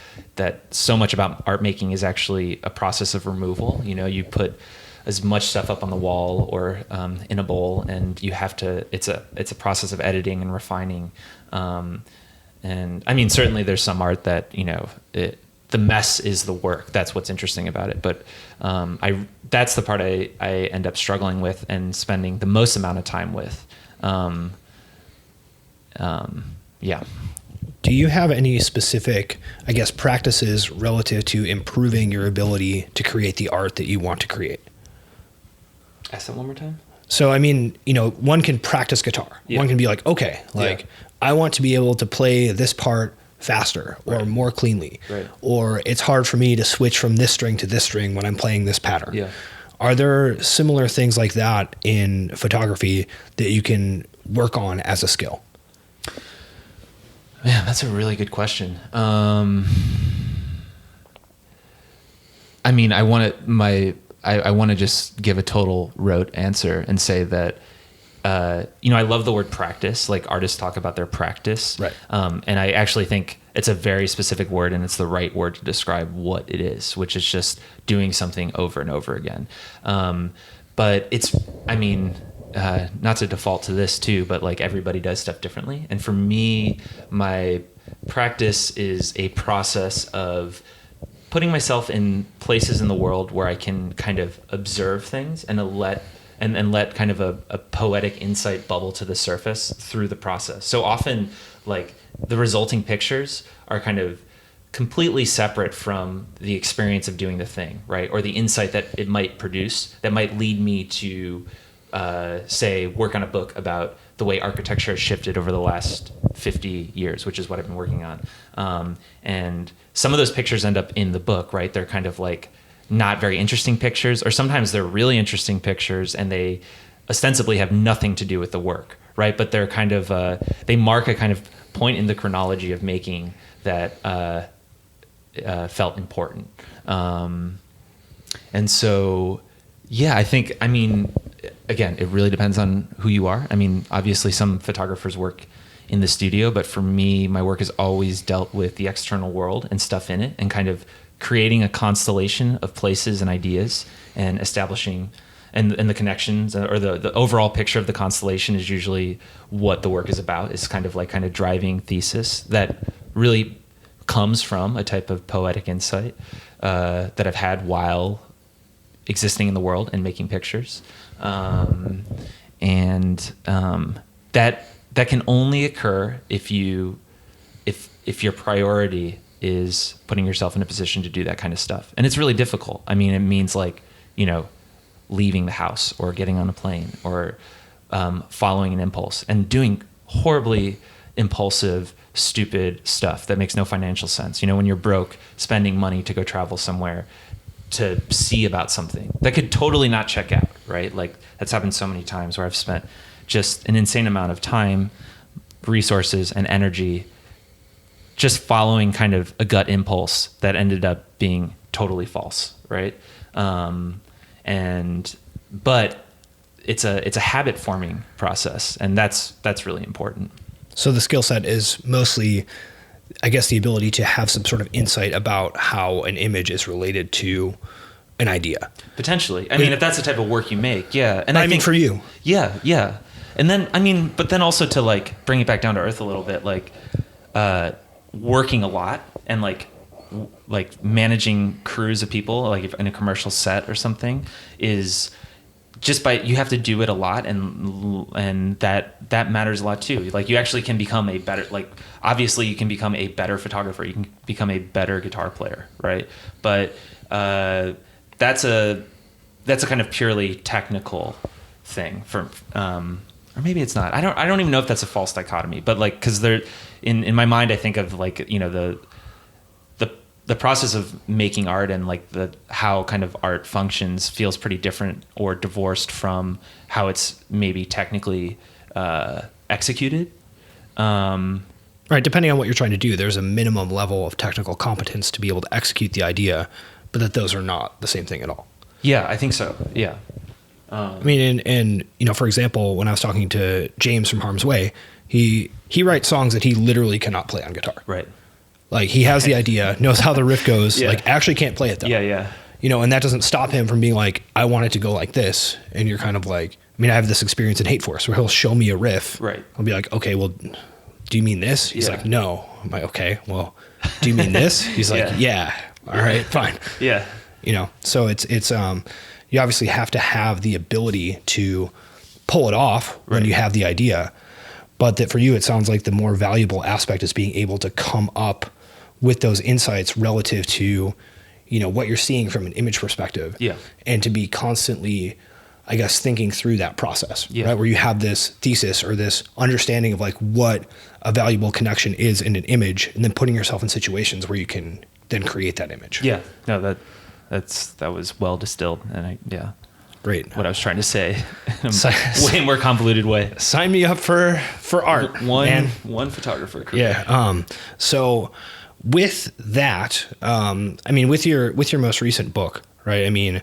so much about art making is actually a process of removal. You know, you put as much stuff up on the wall or in a bowl, and you have to, it's a process of editing and refining. And I mean, certainly there's some art that, you know, the mess is the work. That's what's interesting about it. But that's the part I end up struggling with and spending the most amount of time with. Yeah. Do you have any specific, I guess, practices relative to improving your ability to create the art that you want to create? Ask that one more time. So, I mean, you know, one can practice guitar. Yeah. One can be like, okay, like I want to be able to play this part faster or more cleanly, or it's hard for me to switch from this string to this string when I'm playing this pattern. Yeah. Are there similar things like that in photography that you can work on as a skill? Man, that's a really good question. I mean, I want to just give a total rote answer and say that, you know, I love the word practice. Like artists talk about their practice. Right. And I actually think it's a very specific word, and it's the right word to describe what it is, which is just doing something over and over again. But it's, I mean, not to default to this too, but like everybody does stuff differently. And for me, my practice is a process of putting myself in places in the world where I can kind of observe things and let and let kind of a poetic insight bubble to the surface through the process. So often, like, the resulting pictures are kind of completely separate from the experience of doing the thing, right? Or the insight that it might produce that might lead me to, say, work on a book about the way architecture has shifted over the last 50 years, which is what I've been working on. And some of those pictures end up in the book, right? They're kind of like not very interesting pictures, or sometimes they're really interesting pictures and they ostensibly have nothing to do with the work, right? But they're kind of, they mark a kind of point in the chronology of making that felt important. And so, yeah, I mean, again, it really depends on who you are. I mean, obviously some photographers work in the studio, but for me, my work has always dealt with the external world and stuff in it, and kind of creating a constellation of places and ideas and establishing and the connections, or the overall picture of the constellation is usually what the work is about. It's kind of driving thesis that really comes from a type of poetic insight that I've had while existing in the world and making pictures. That can only occur if your priority is putting yourself in a position to do that kind of stuff. And it's really difficult. I mean, it means, like, leaving the house or getting on a plane or following an impulse and doing horribly impulsive, stupid stuff that makes no financial sense. When you're broke, spending money to go travel somewhere to see about something that could totally not check out, right? Like, that's happened so many times where I've spent just an insane amount of time, resources, and energy just following kind of a gut impulse that ended up being totally false, right? But it's a habit forming process, and that's really important. So the skill set is mostly, I guess, the ability to have some sort of insight about how an image is related to an idea. Potentially. I mean, if that's the type of work you make, yeah. And I think for you. Yeah. And then, but then also to, like, bring it back down to earth a little bit, like, working a lot and like managing crews of people, like if in a commercial set or something, is just you have to do it a lot, and that matters a lot too. Like, you actually can become a better, like, obviously you can become a better photographer, you can become a better guitar player, right? But that's a kind of purely technical thing or maybe it's not. I don't even know if that's a false dichotomy, but, like, because there, in my mind, I think of, like, the process of making art and, like, how kind of art functions feels pretty different or divorced from how it's maybe technically executed. Right. Depending on what you're trying to do, there's a minimum level of technical competence to be able to execute the idea, but that those are not the same thing at all. Yeah, I think so. Yeah. I mean, and for example, when I was talking to James from Harm's Way, he writes songs that he literally cannot play on guitar. Right. Like, he has the idea, knows how the riff goes, yeah. like, actually can't play it though. Yeah. And that doesn't stop him from being like, I want it to go like this. And you're kind of like, I mean, I have this experience in Hate Force where he'll show me a riff. Right. I'll be like, okay, well, do you mean this? He's like, no. I'm like, okay, well, do you mean this? He's like, yeah. All right, fine. Yeah. So it's you obviously have to have the ability to pull it off when you have the idea. But that for you, it sounds like the more valuable aspect is being able to come up with those insights relative to, what you're seeing from an image perspective. Yeah. And to be constantly, I guess, thinking through that process, yeah. right? Where you have this thesis or this understanding of, like, what a valuable connection is in an image, and then putting yourself in situations where you can then create that image. Yeah. No, that was well distilled. And Great. What I was trying to say in a way more convoluted way. Sign me up for art. One photographer career. Yeah. So with that, with your most recent book, right? I mean,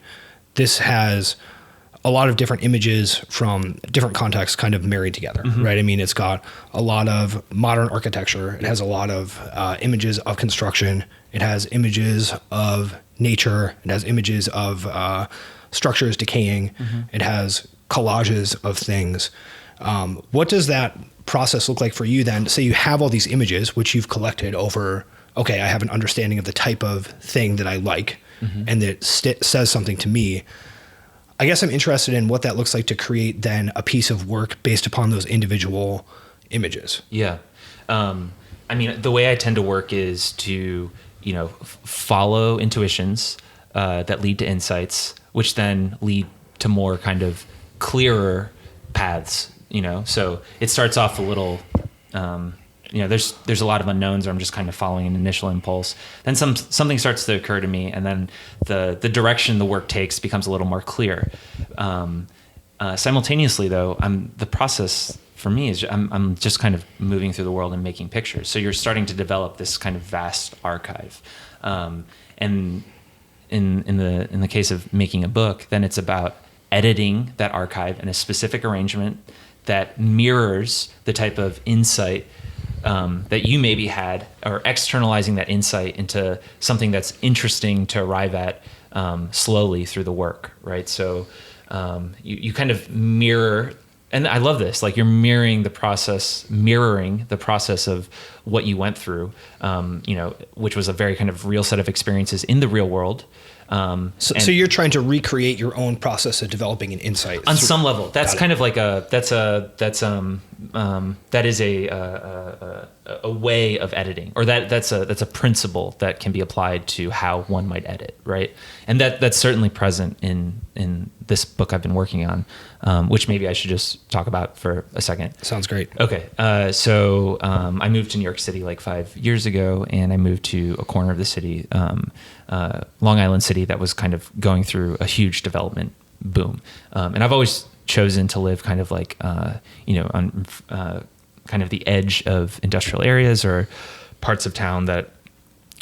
this has a lot of different images from different contexts kind of married together, right? I mean, it's got a lot of modern architecture. It has a lot of images of construction. It has images of nature. It has images of structures decaying. It has collages of things. What does that process look like for you then? Say you have all these images, which you've collected over, okay, I have an understanding of the type of thing that I like, and that says something to me. I guess I'm interested in what that looks like to create then a piece of work based upon those individual images. Yeah. I mean, the way I tend to work is to, follow intuitions that lead to insights, which then lead to more kind of clearer paths, So it starts off a little, there's a lot of unknowns, or I'm just kind of following an initial impulse. Then something starts to occur to me, and then the direction the work takes becomes a little more clear. Simultaneously, though, the process for me is I'm just kind of moving through the world and making pictures. So you're starting to develop this kind of vast archive, and in the case of making a book, then it's about editing that archive in a specific arrangement that mirrors the type of insight that you maybe had, or externalizing that insight into something that's interesting to arrive at slowly through the work, right? So you kind of mirror, and I love this, like you're mirroring the process of what you went through, which was a very kind of real set of experiences in the real world. So you're trying to recreate your own process of developing an insight on some level. That's kind of like that is a way of editing, or that's a principle that can be applied to how one might edit, right? And that's certainly present in this book I've been working on, which maybe I should just talk about for a second. Sounds great. Okay. So I moved to New York City like 5 years ago, and I moved to a corner of the city, Long Island City, that was kind of going through a huge development boom. And I've always chosen to live kind of like, on kind of the edge of industrial areas, or parts of town that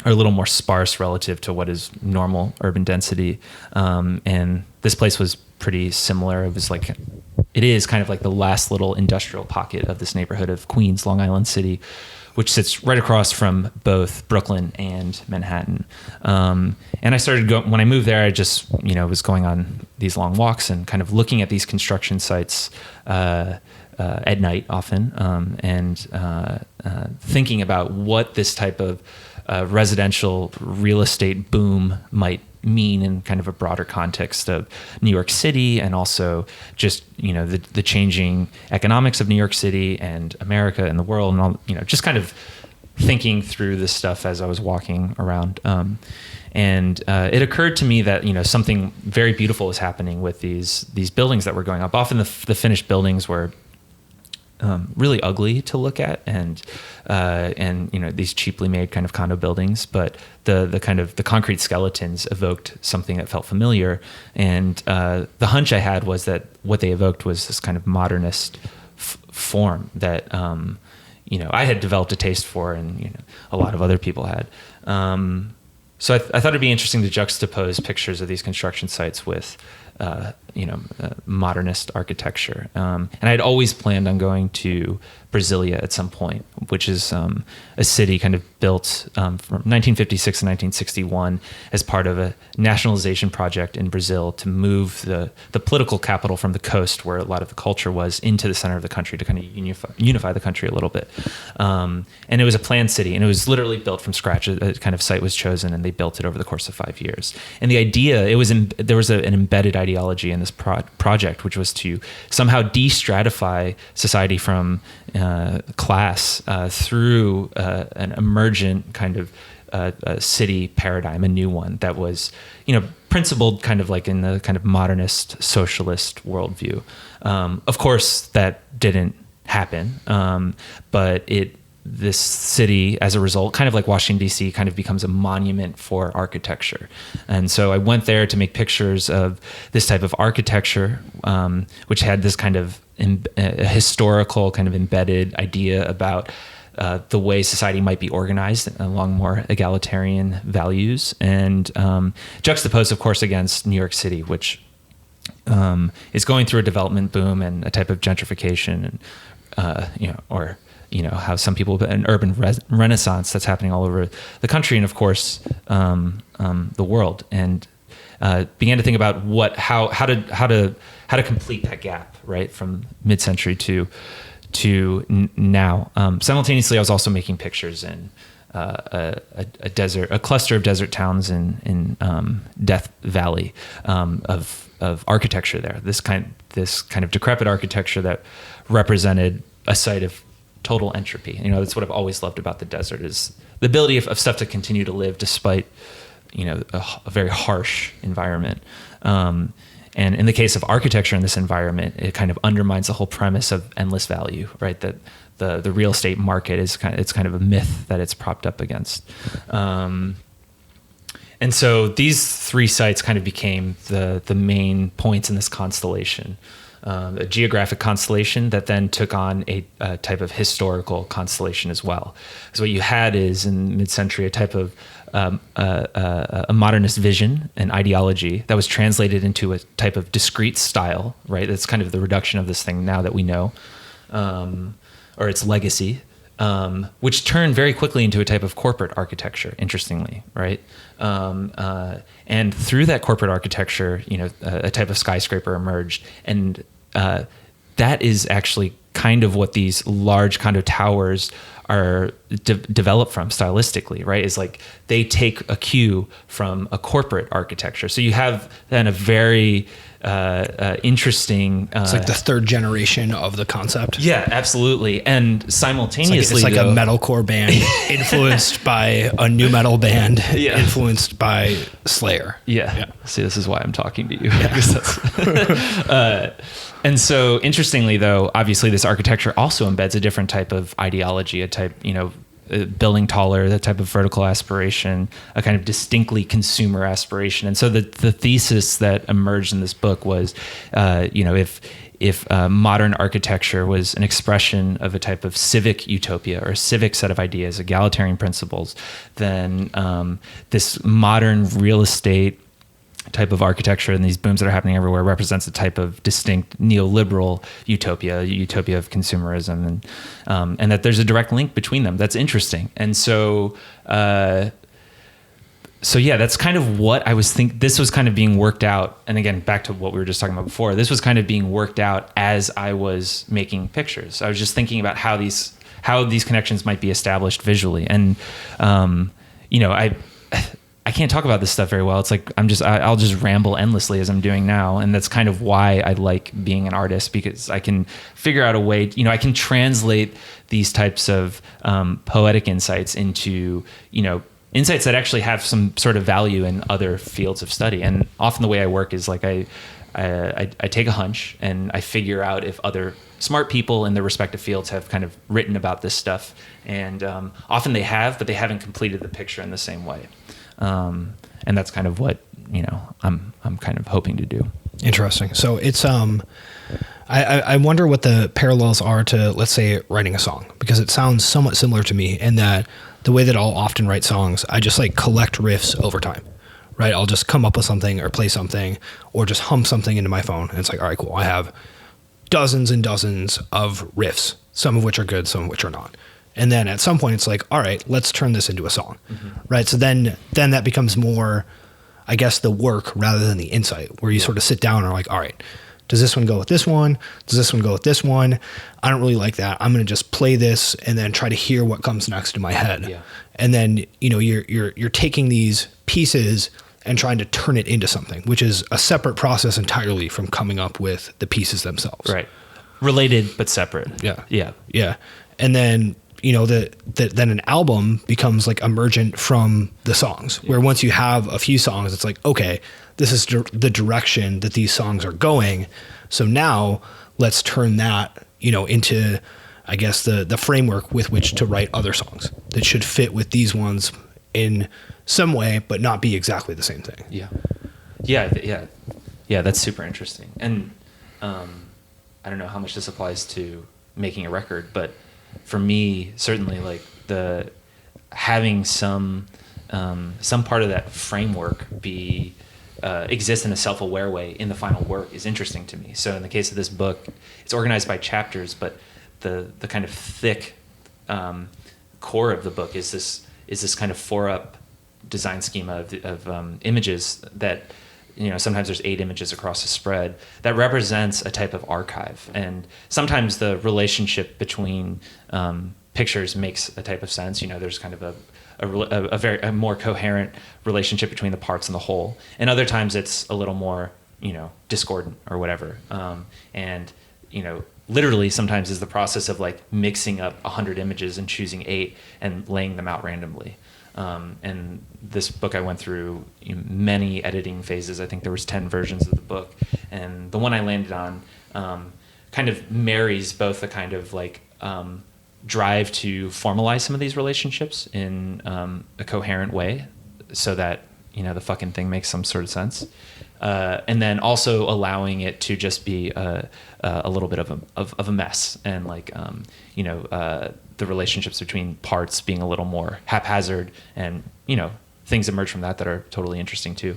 are a little more sparse relative to what is normal urban density. And this place was pretty similar. It is kind of like the last little industrial pocket of this neighborhood of Queens, Long Island City, which sits right across from both Brooklyn and Manhattan. And I started when I moved there, I just, was going on these long walks and kind of looking at these construction sites, at night often, and thinking about what this type of residential real estate boom might mean in kind of a broader context of New York City, and also just, the changing economics of New York City and America and the world, and all, just kind of thinking through this stuff as I was walking around. And it occurred to me that, something very beautiful is happening with these buildings that were going up. Often the finished buildings were really ugly to look at, and these cheaply made kind of condo buildings, but the kind of the concrete skeletons evoked something that felt familiar. And the hunch I had was that what they evoked was this kind of modernist form that I had developed a taste for, and a lot of other people had. So I thought it'd be interesting to juxtapose pictures of these construction sites with modernist architecture. And I'd always planned on going to Brasilia at some point, which is a city kind of built from 1956 to 1961 as part of a nationalization project in Brazil to move the political capital from the coast, where a lot of the culture was, into the center of the country to kind of unify the country a little bit. And it was a planned city, and it was literally built from scratch. A kind of site was chosen, and they built it over the course of 5 years. And the idea, there was an embedded ideology in this project, which was to somehow de-stratify society from class through an emergent kind of city paradigm, a new one that was, principled kind of like in the kind of modernist socialist worldview. Of course, that didn't happen, but this city, as a result, kind of like Washington, D.C., kind of becomes a monument for architecture. And so I went there to make pictures of this type of architecture, which had this kind of a historical kind of embedded idea about the way society might be organized along more egalitarian values, and juxtaposed, of course, against New York City, which is going through a development boom and a type of gentrification, and how some people, an urban renaissance that's happening all over the country, and of course the world, and began to think about how to complete that gap, right, from mid-century to now. Simultaneously, I was also making pictures in a desert, a cluster of desert towns in Death Valley of architecture there. This kind of decrepit architecture that represented a site of total entropy. That's what I've always loved about the desert, is the ability of stuff to continue to live despite a very harsh environment. And in the case of architecture in this environment, it kind of undermines the whole premise of endless value, right? That the real estate market is kind of a myth that it's propped up against. And so these three sites kind of became the main points in this constellation. A geographic constellation that then took on a type of historical constellation as well. So what you had is, in mid-century, a type of a modernist vision and ideology that was translated into a type of discrete style, right? That's kind of the reduction of this thing now that we know, or its legacy, which turned very quickly into a type of corporate architecture, interestingly, right? And through that corporate architecture, a type of skyscraper emerged. And that is actually kind of what these large condo towers are developed from stylistically, right? Is like they take a cue from a corporate architecture. So you have then a very interesting... it's like the third generation of the concept. Yeah, absolutely. And simultaneously... It's like a metalcore band influenced by a new metal band influenced by Slayer. Yeah. See, this is why I'm talking to you. Yeah. And so, interestingly, though, obviously this architecture also embeds a different type of ideology, a type, building taller, that type of vertical aspiration, a kind of distinctly consumer aspiration. And so the thesis that emerged in this book was, if modern architecture was an expression of a type of civic utopia or a civic set of ideas, egalitarian principles, then this modern real estate type of architecture and these booms that are happening everywhere represents a type of distinct neoliberal utopia of consumerism, and that there's a direct link between them. That's interesting. And so that's kind of what I was thinking. This was kind of being worked out. And again, back to what we were just talking about before, this was kind of being worked out as I was making pictures. I was just thinking about how these connections might be established visually. And, I can't talk about this stuff very well. It's like I'll just ramble endlessly as I'm doing now, and that's kind of why I like being an artist, because I can figure out a way. I can translate these types of poetic insights into insights that actually have some sort of value in other fields of study. And often the way I work is like I take a hunch and I figure out if other smart people in their respective fields have kind of written about this stuff, and often they have, but they haven't completed the picture in the same way. And that's kind of what, I'm kind of hoping to do. Interesting. So it's, I wonder what the parallels are to, let's say, writing a song, because it sounds somewhat similar to me in that the way that I'll often write songs, I just like collect riffs over time, right? I'll just come up with something or play something or just hum something into my phone. And it's like, all right, cool. I have dozens and dozens of riffs, some of which are good, some of which are not. And then at some point it's like, all right, let's turn this into a song, right? So then that becomes more, I guess, the work rather than the insight, where you sort of sit down and are like, all right, does this one go with this one? Does this one go with this one? I don't really like that. I'm going to just play this and then try to hear what comes next in my head. Yeah. And then, you're taking these pieces and trying to turn it into something, which is a separate process entirely from coming up with the pieces themselves. Right. Related, but separate. Yeah. Yeah. Yeah. And then, then an album becomes like emergent from the songs, where once you have a few songs, it's like, okay, this is the direction that these songs are going. So now let's turn that, into, I guess, the framework with which to write other songs that should fit with these ones in some way, but not be exactly the same thing. Yeah. Yeah. That's super interesting. And, I don't know how much this applies to making a record, but for me, certainly, like having some part of that framework exist in a self-aware way in the final work is interesting to me. So in the case of this book, it's organized by chapters, but the kind of thick core of the book is this kind of 4-up design schema of images that, sometimes there's 8 images across a spread that represents a type of archive. And sometimes the relationship between pictures makes a type of sense. There's kind of a more coherent relationship between the parts and the whole. And other times it's a little more, discordant or whatever. And, literally sometimes is the process of like mixing up 100 images and choosing 8 and laying them out randomly. And this book I went through many editing phases. I think there was 10 versions of the book, and the one I landed on kind of marries both the kind of like drive to formalize some of these relationships in a coherent way, so that the fucking thing makes some sort of sense, and then also allowing it to just be a little bit of a mess, and like the relationships between parts being a little more haphazard, and things emerge from that are totally interesting too.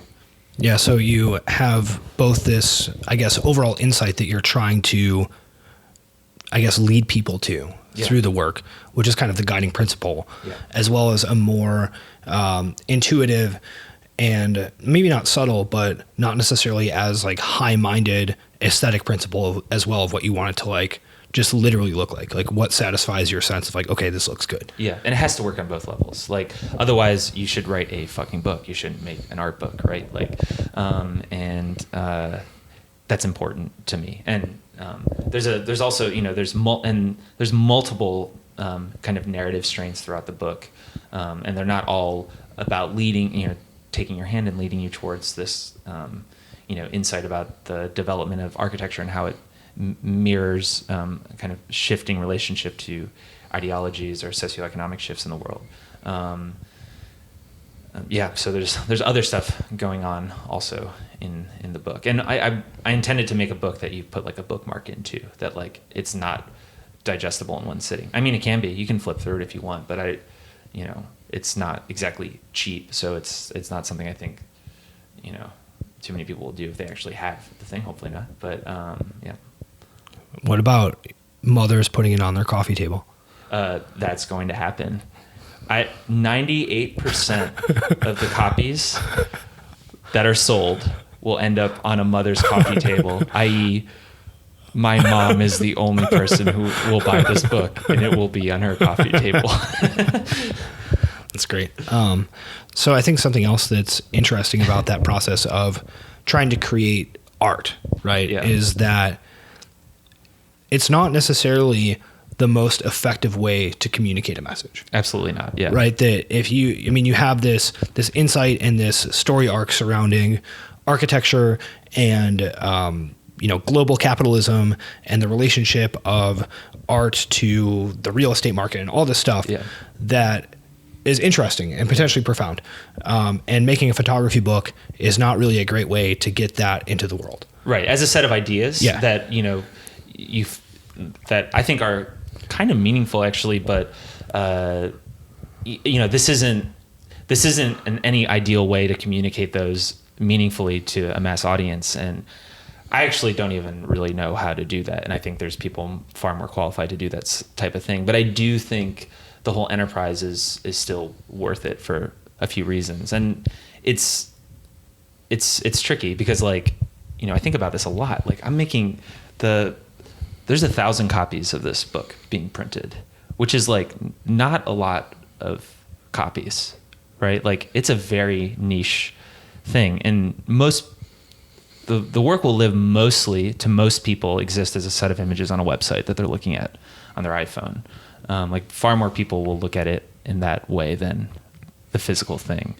Yeah, so you have both this, I guess, overall insight that you're trying to, I guess, lead people to through the work, which is kind of the guiding principle, as well as a more intuitive and maybe not subtle, but not necessarily as like high-minded aesthetic principle as well of what you want it to like just literally look like what satisfies your sense of like, okay, this looks good. Yeah, and it has to work on both levels. Like, otherwise you should write a fucking book. You shouldn't make an art book, right? Like, that's important to me. And there's also there's multiple kind of narrative strains throughout the book, and they're not all about leading, taking your hand and leading you towards this, insight about the development of architecture and how it mirrors kind of shifting relationship to ideologies or socioeconomic shifts in the world. So there's other stuff going on also in the book, and I intended to make a book that you put like a bookmark into, that like it's not digestible in one sitting. I mean, it can be, you can flip through it if you want, but it's not exactly cheap, so it's not something I think too many people will do if they actually have the thing. Hopefully not, but yeah. What about mothers putting it on their coffee table? That's going to happen. 98% of the copies that are sold will end up on a mother's coffee table, i.e., my mom is the only person who will buy this book, and it will be on her coffee table. That's great. So I think something else that's interesting about that process of trying to create art, right, is that it's not necessarily the most effective way to communicate a message. Absolutely not. Yeah. Right. That if you have this insight and this story arc surrounding architecture and, global capitalism and the relationship of art to the real estate market and all this stuff that is interesting and potentially profound. And making a photography book is not really a great way to get that into the world. Right. As a set of ideas that, that I think are kind of meaningful actually, but this isn't any ideal way to communicate those meaningfully to a mass audience, and I actually don't even really know how to do that, and I think there's people far more qualified to do that type of thing. But I do think the whole enterprise is still worth it for a few reasons, and it's tricky because I think about this a lot. Like, I'm making there's 1,000 copies of this book being printed, which is like not a lot of copies, right? Like, it's a very niche thing, and the work will live mostly, to most people, exist as a set of images on a website that they're looking at on their iPhone. Like, far more people will look at it in that way than the physical thing.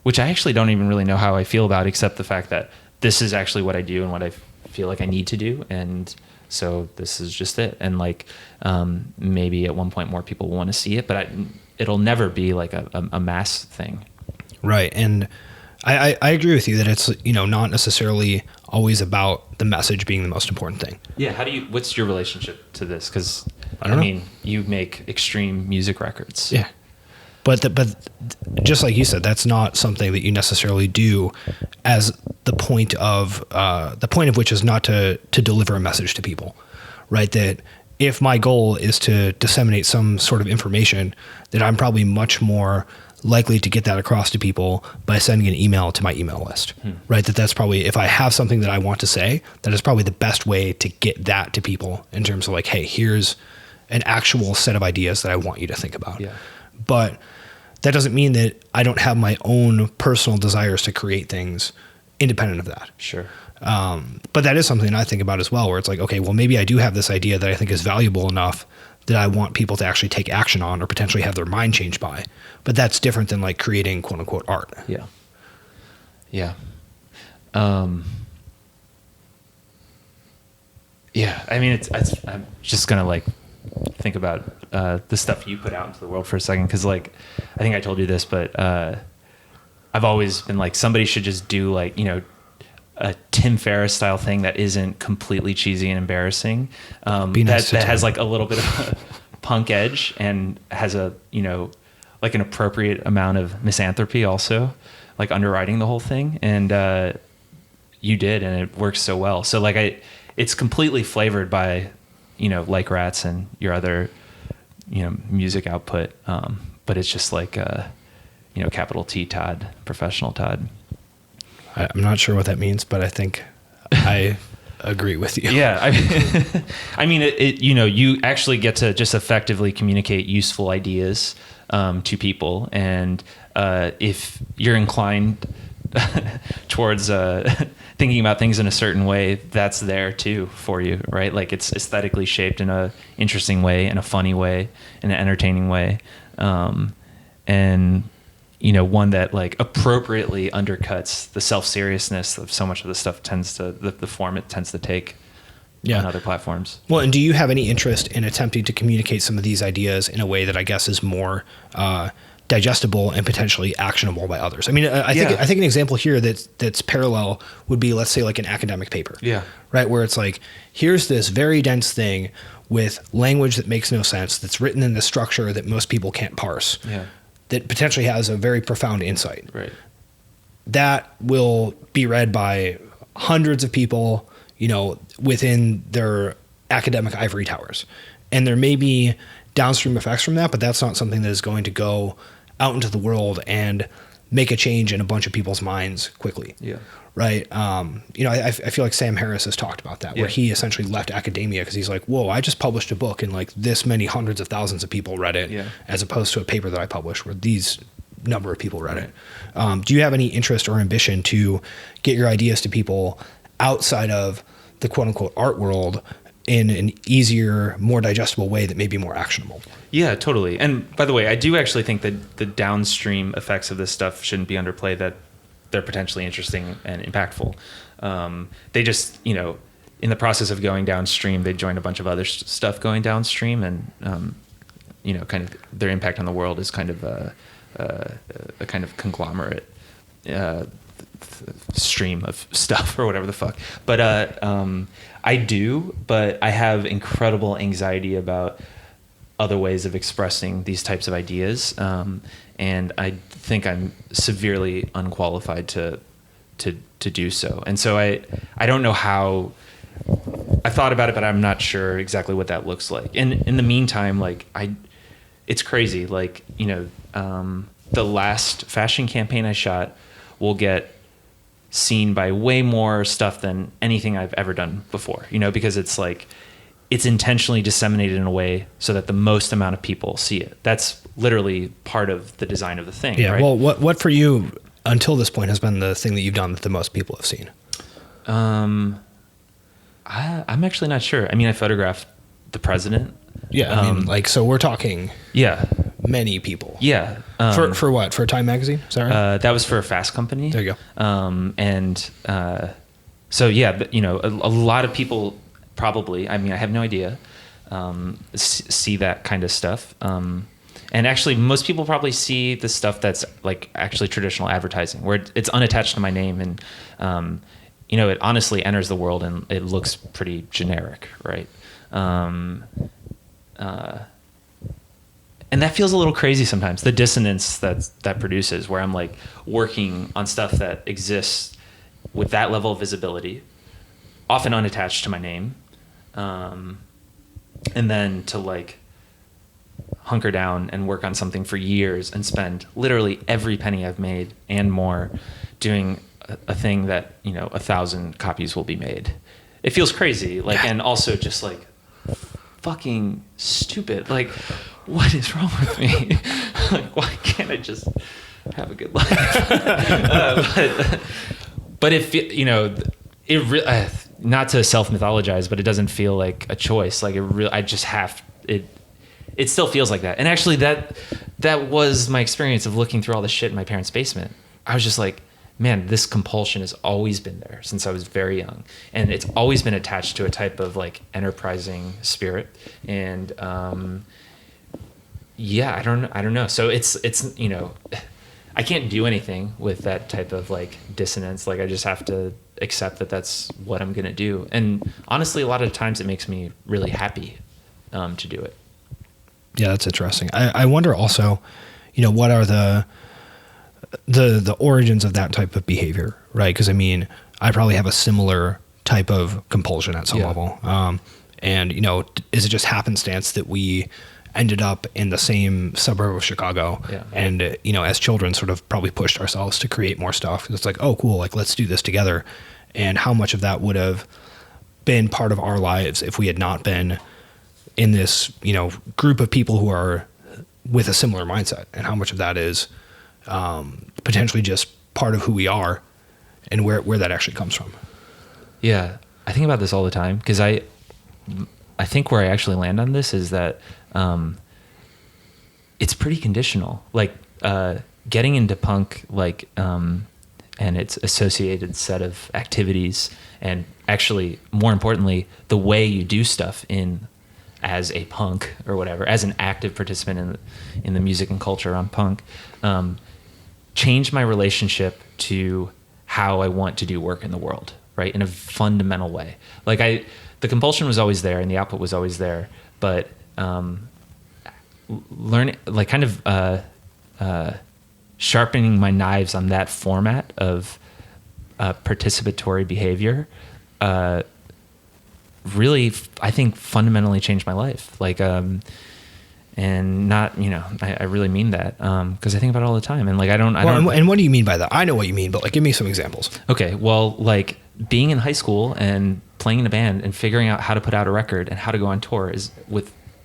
Which I actually don't even really know how I feel about, except the fact that this is actually what I do and what I feel like I need to do. And so this is just it. And like, maybe at one point more people will want to see it, but it'll never be like a mass thing. Right. And I agree with you that it's, not necessarily always about the message being the most important thing. Yeah. What's your relationship to this? Cause I mean, you make extreme music records. Yeah. But just like you said, that's not something that you necessarily do as the point of which is not to deliver a message to people, right? That if my goal is to disseminate some sort of information, then I'm probably much more likely to get that across to people by sending an email to my email list, right? That's probably, if I have something that I want to say, that is probably the best way to get that to people in terms of like, hey, here's an actual set of ideas that I want you to think about. Yeah. But that doesn't mean that I don't have my own personal desires to create things independent of that. Sure. But that is something I think about as well, where it's like, okay, well, maybe I do have this idea that I think is valuable enough that I want people to actually take action on or potentially have their mind changed by. But that's different than like creating quote unquote art. Yeah. Yeah. Yeah. I mean, I'm just going to like think about the stuff you put out into the world for a second. Cause like, I think I told you this, but I've always been like, somebody should just do like, you know, a Tim Ferriss style thing that isn't completely cheesy and embarrassing. That has like a little bit of a punk edge and has a, you know, like an appropriate amount of misanthropy also, like underwriting the whole thing. And you did, and it works so well. So like it's completely flavored by, you know, Like Rats and your other, you know, music output. But it's just like, you know, capital T Todd, professional Todd. I'm not sure what that means, but I think I agree with you. Yeah. I mean, you know, you actually get to just effectively communicate useful ideas to people. And if you're inclined towards thinking about things in a certain way, that's there too for you, right? Like it's aesthetically shaped in a interesting way, in a funny way, in an entertaining way. And you know, one that like appropriately undercuts the self-seriousness of so much of the stuff the form it tends to take on other platforms. Well, and do you have any interest in attempting to communicate some of these ideas in a way that I guess is more digestible and potentially actionable by others? I mean, I think an example here that's parallel would be, let's say, like an academic paper. Yeah. Right, where it's like, here's this very dense thing with language that makes no sense, that's written in the structure that most people can't parse. Yeah. That potentially has a very profound insight. Right. That will be read by hundreds of people, you know, within their academic ivory towers. And there may be downstream effects from that, but that's not something that is going to go out into the world and make a change in a bunch of people's minds quickly. Yeah. Right. You know, I feel like Sam Harris has talked about that, where he essentially left academia because he's like, whoa, I just published a book and like this many hundreds of thousands of people read it, as opposed to a paper that I published where these number of people read it. Do you have any interest or ambition to get your ideas to people outside of the quote unquote art world in an easier, more digestible way that may be more actionable? Yeah, totally. And by the way, I do actually think that the downstream effects of this stuff shouldn't be underplayed, that they're potentially interesting and impactful. They just, you know, in the process of going downstream, they joined a bunch of other stuff going downstream, and you know, kind of their impact on the world is kind of a kind of conglomerate stream of stuff or whatever the fuck. But I do, but I have incredible anxiety about other ways of expressing these types of ideas. And I think I'm severely unqualified to do so. And so I don't know how. I thought about it, but I'm not sure exactly what that looks like. In the meantime, like it's crazy. Like, you know, the last fashion campaign I shot will get seen by way more stuff than anything I've ever done before, you know, because it's like, it's intentionally disseminated in a way so that the most amount of people see it. That's literally part of the design of the thing. Yeah. Right? Well, what for you until this point has been the thing that you've done that the most people have seen? I'm actually not sure. I mean, I photographed the president. Yeah. I mean, like, so we're talking many people. Yeah. For what? For Time Magazine? Is that right? That was for a fast company. There you go. So yeah, but you know, a lot of people probably, I mean, I have no idea, see that kind of stuff. And actually most people probably see the stuff that's like actually traditional advertising, where it's unattached to my name, and you know, it honestly enters the world and it looks pretty generic, right? And that feels a little crazy sometimes, the dissonance that produces, where I'm like working on stuff that exists with that level of visibility, often unattached to my name, and then to like hunker down and work on something for years and spend literally every penny I've made and more doing a thing that, you know, 1,000 copies will be made. It feels crazy, like, and also just like fucking stupid. Like, what is wrong with me? Like, why can't I just have a good life? But if not to self-mythologize, but it doesn't feel like a choice. Like I just have it. It still feels like that. And actually, that was my experience of looking through all the shit in my parents' basement. I was just like, man, this compulsion has always been there since I was very young, and it's always been attached to a type of like enterprising spirit. And I don't know. So it's I can't do anything with that type of like dissonance. Like I just have to accept that that's what I'm gonna do. And honestly, a lot of times it makes me really happy to do it. Yeah, that's interesting. I wonder also, what are the origins of that type of behavior, right? Because I mean, I probably have a similar type of compulsion at some level. And is it just happenstance that we ended up in the same suburb of Chicago? Yeah. And, as children sort of probably pushed ourselves to create more stuff. It's like, oh, cool. Like, let's do this together. And how much of that would have been part of our lives if we had not been in this, group of people who are with a similar mindset, and how much of that is potentially just part of who we are and where that actually comes from. Yeah. I think about this all the time because I think where I actually land on this is that it's pretty conditional. Like getting into punk, like and its associated set of activities, and actually more importantly, the way you do stuff as a punk or whatever, as an active participant in the music and culture on punk, changed my relationship to how I want to do work in the world, right? In a fundamental way. Like the compulsion was always there and the output was always there, but learning, like kind of sharpening my knives on that format of participatory behavior really, I think, fundamentally changed my life. Like, and not, I really mean that, because I think about it all the time. And like, I don't. And what do you mean by that? I know what you mean, but like, give me some examples. Okay. Well, like being in high school and playing in a band and figuring out how to put out a record and how to go on tour is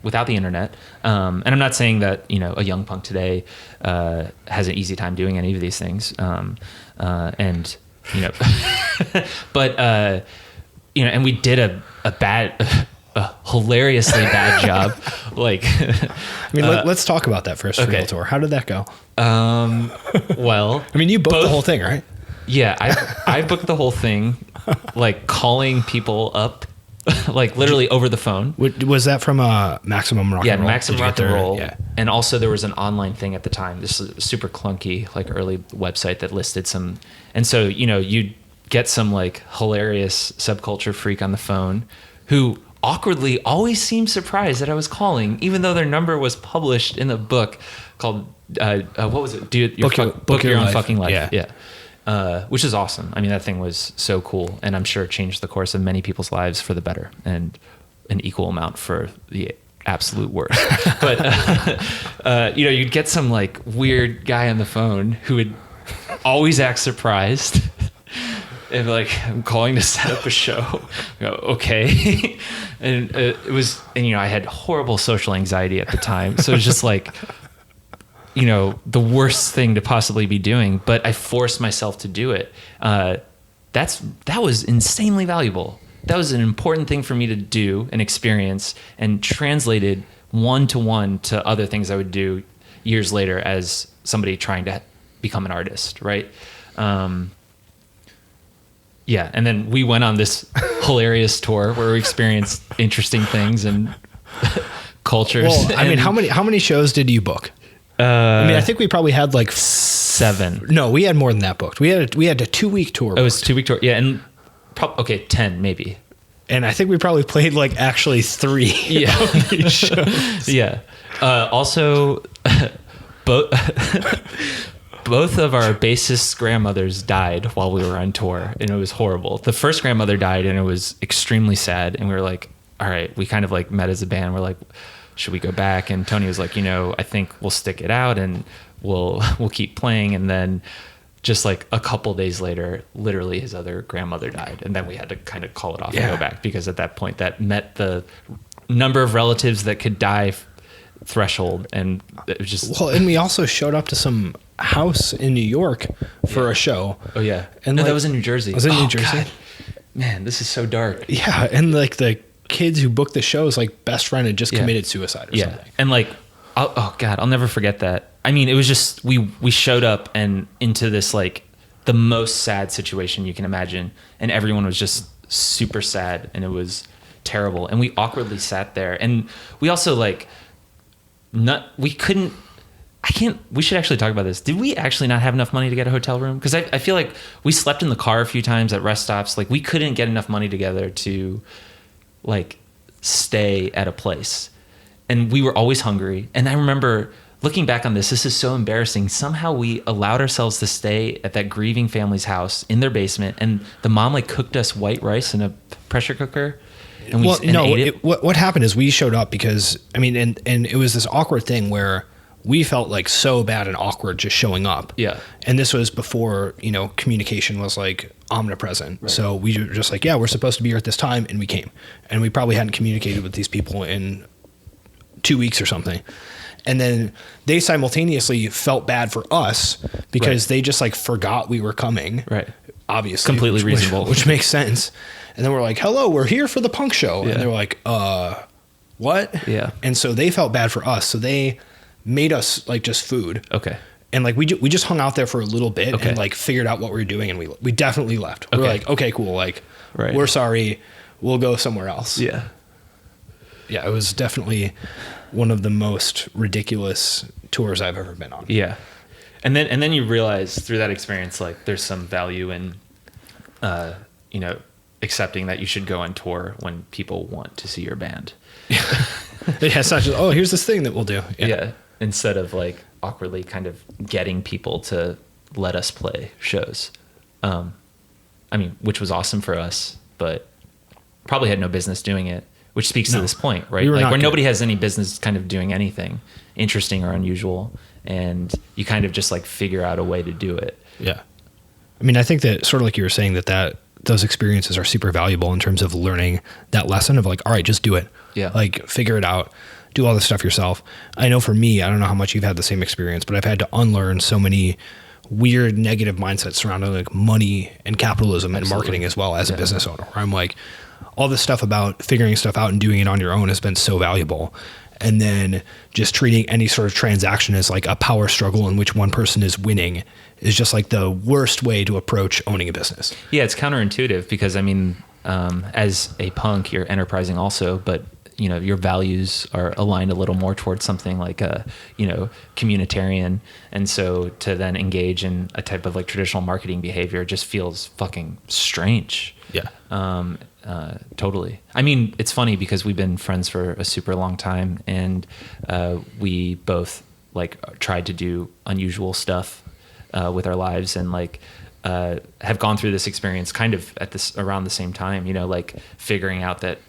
without the internet. And I'm not saying that, a young punk today, has an easy time doing any of these things. But, and we did a hilariously bad job. Like, let's talk about that first. Okay. Tour. How did that go? Well, you booked the whole thing, right? Yeah. I booked the whole thing, like calling people up, like literally over the phone. Was that from Maximum Rock and Roll? Yeah, Maximum Rock and Roll. Yeah. And also there was an online thing at the time. This is a super clunky, like early website that listed some. And so, you'd get some like hilarious subculture freak on the phone who awkwardly always seemed surprised that I was calling, even though their number was published in a book called, what was it? Book Your Own Fucking Life. Yeah. Which is awesome. I mean, that thing was so cool. And I'm sure it changed the course of many people's lives for the better, and an equal amount for the absolute worst. But, you'd get some like weird guy on the phone who would always act surprised. And like, I'm calling to set up a show. I go, okay. And it was, I had horrible social anxiety at the time. So it was just like, the worst thing to possibly be doing, but I forced myself to do it. That was insanely valuable. That was an important thing for me to do and experience, and translated one-to-one to other things I would do years later as somebody trying to become an artist. Right. Yeah, and then we went on this hilarious tour where we experienced interesting things and cultures. Well, how many shows did you book? I think we probably had like 7. No, we had more than that booked. We had a 2-week tour. It was a 2-week tour. Yeah, and 10 maybe. And I think we probably played like actually 3. Yeah. Shows. Yeah. Also, both of our bassist's grandmothers died while we were on tour, and it was horrible. The first grandmother died, and it was extremely sad. And we were like, all right, we kind of like met as a band. We're like, should we go back? And Tony was like, I think we'll stick it out and we'll keep playing. And then just like a couple days later, literally his other grandmother died. And then we had to kind of call it off and go back, because at that point that met the number of relatives that could die threshold, and it was just well. And we also showed up to some house in New York for a show. Oh yeah, and no, like, that was in New Jersey. Was it New Jersey? God. Man, this is so dark. Yeah, and like the kids who booked the show's like best friend had just committed suicide or something. And like, oh God, I'll never forget that. I mean, it was just we showed up and into this like the most sad situation you can imagine, and everyone was just super sad, and it was terrible, and we awkwardly sat there, and we also like we should actually talk about this. Did we actually not have enough money to get a hotel room? Because I feel like we slept in the car a few times at rest stops. Like we couldn't get enough money together to like stay at a place, and we were always hungry. And I remember looking back on this is so embarrassing. Somehow we allowed ourselves to stay at that grieving family's house in their basement, and the mom like cooked us white rice in a pressure cooker. And we ate it. What happened is we showed up because, I mean, and it was this awkward thing where we felt like so bad and awkward just showing up. Yeah. And this was before, communication was like omnipresent. Right. So we were just like, yeah, we're supposed to be here at this time. And we came. And we probably hadn't communicated with these people in 2 weeks or something. And then they simultaneously felt bad for us because they just like forgot we were coming. Right. Obviously. Completely reasonable. Which makes sense. And then we're like, hello, we're here for the punk show. Yeah. And they were like, what? Yeah. And so they felt bad for us. So they made us like just food. Okay. And like we just hung out there for a little bit and like figured out what we were doing, and we definitely left. We were like, okay, cool. Like we're sorry. We'll go somewhere else. Yeah. Yeah. It was definitely one of the most ridiculous tours I've ever been on. Yeah. And then you realize through that experience, like there's some value in, accepting that you should go on tour when people want to see your band. Yeah, it's not just, here's this thing that we'll do. Yeah. Instead of like awkwardly kind of getting people to let us play shows. Which was awesome for us, but probably had no business doing it, which speaks to this point, right? Like where nobody has any business kind of doing anything interesting or unusual, and you kind of just like figure out a way to do it. Yeah. I mean, I think that sort of like you were saying that those experiences are super valuable in terms of learning that lesson of like, all right, just do it. Yeah. Like figure it out, do all this stuff yourself. I know for me, I don't know how much you've had the same experience, but I've had to unlearn so many weird negative mindsets surrounding like money and capitalism and marketing as well as a business owner, where I'm like, all this stuff about figuring stuff out and doing it on your own has been so valuable. And then just treating any sort of transaction as like a power struggle in which one person is winning is just like the worst way to approach owning a business. Yeah, it's counterintuitive because, I mean, as a punk, you're enterprising also, but your values are aligned a little more towards something like communitarian. And so to then engage in a type of like traditional marketing behavior just feels fucking strange. Yeah. Totally. I mean, it's funny because we've been friends for a super long time, and we both like tried to do unusual stuff with our lives, and like have gone through this experience kind of around the same time, like figuring out that,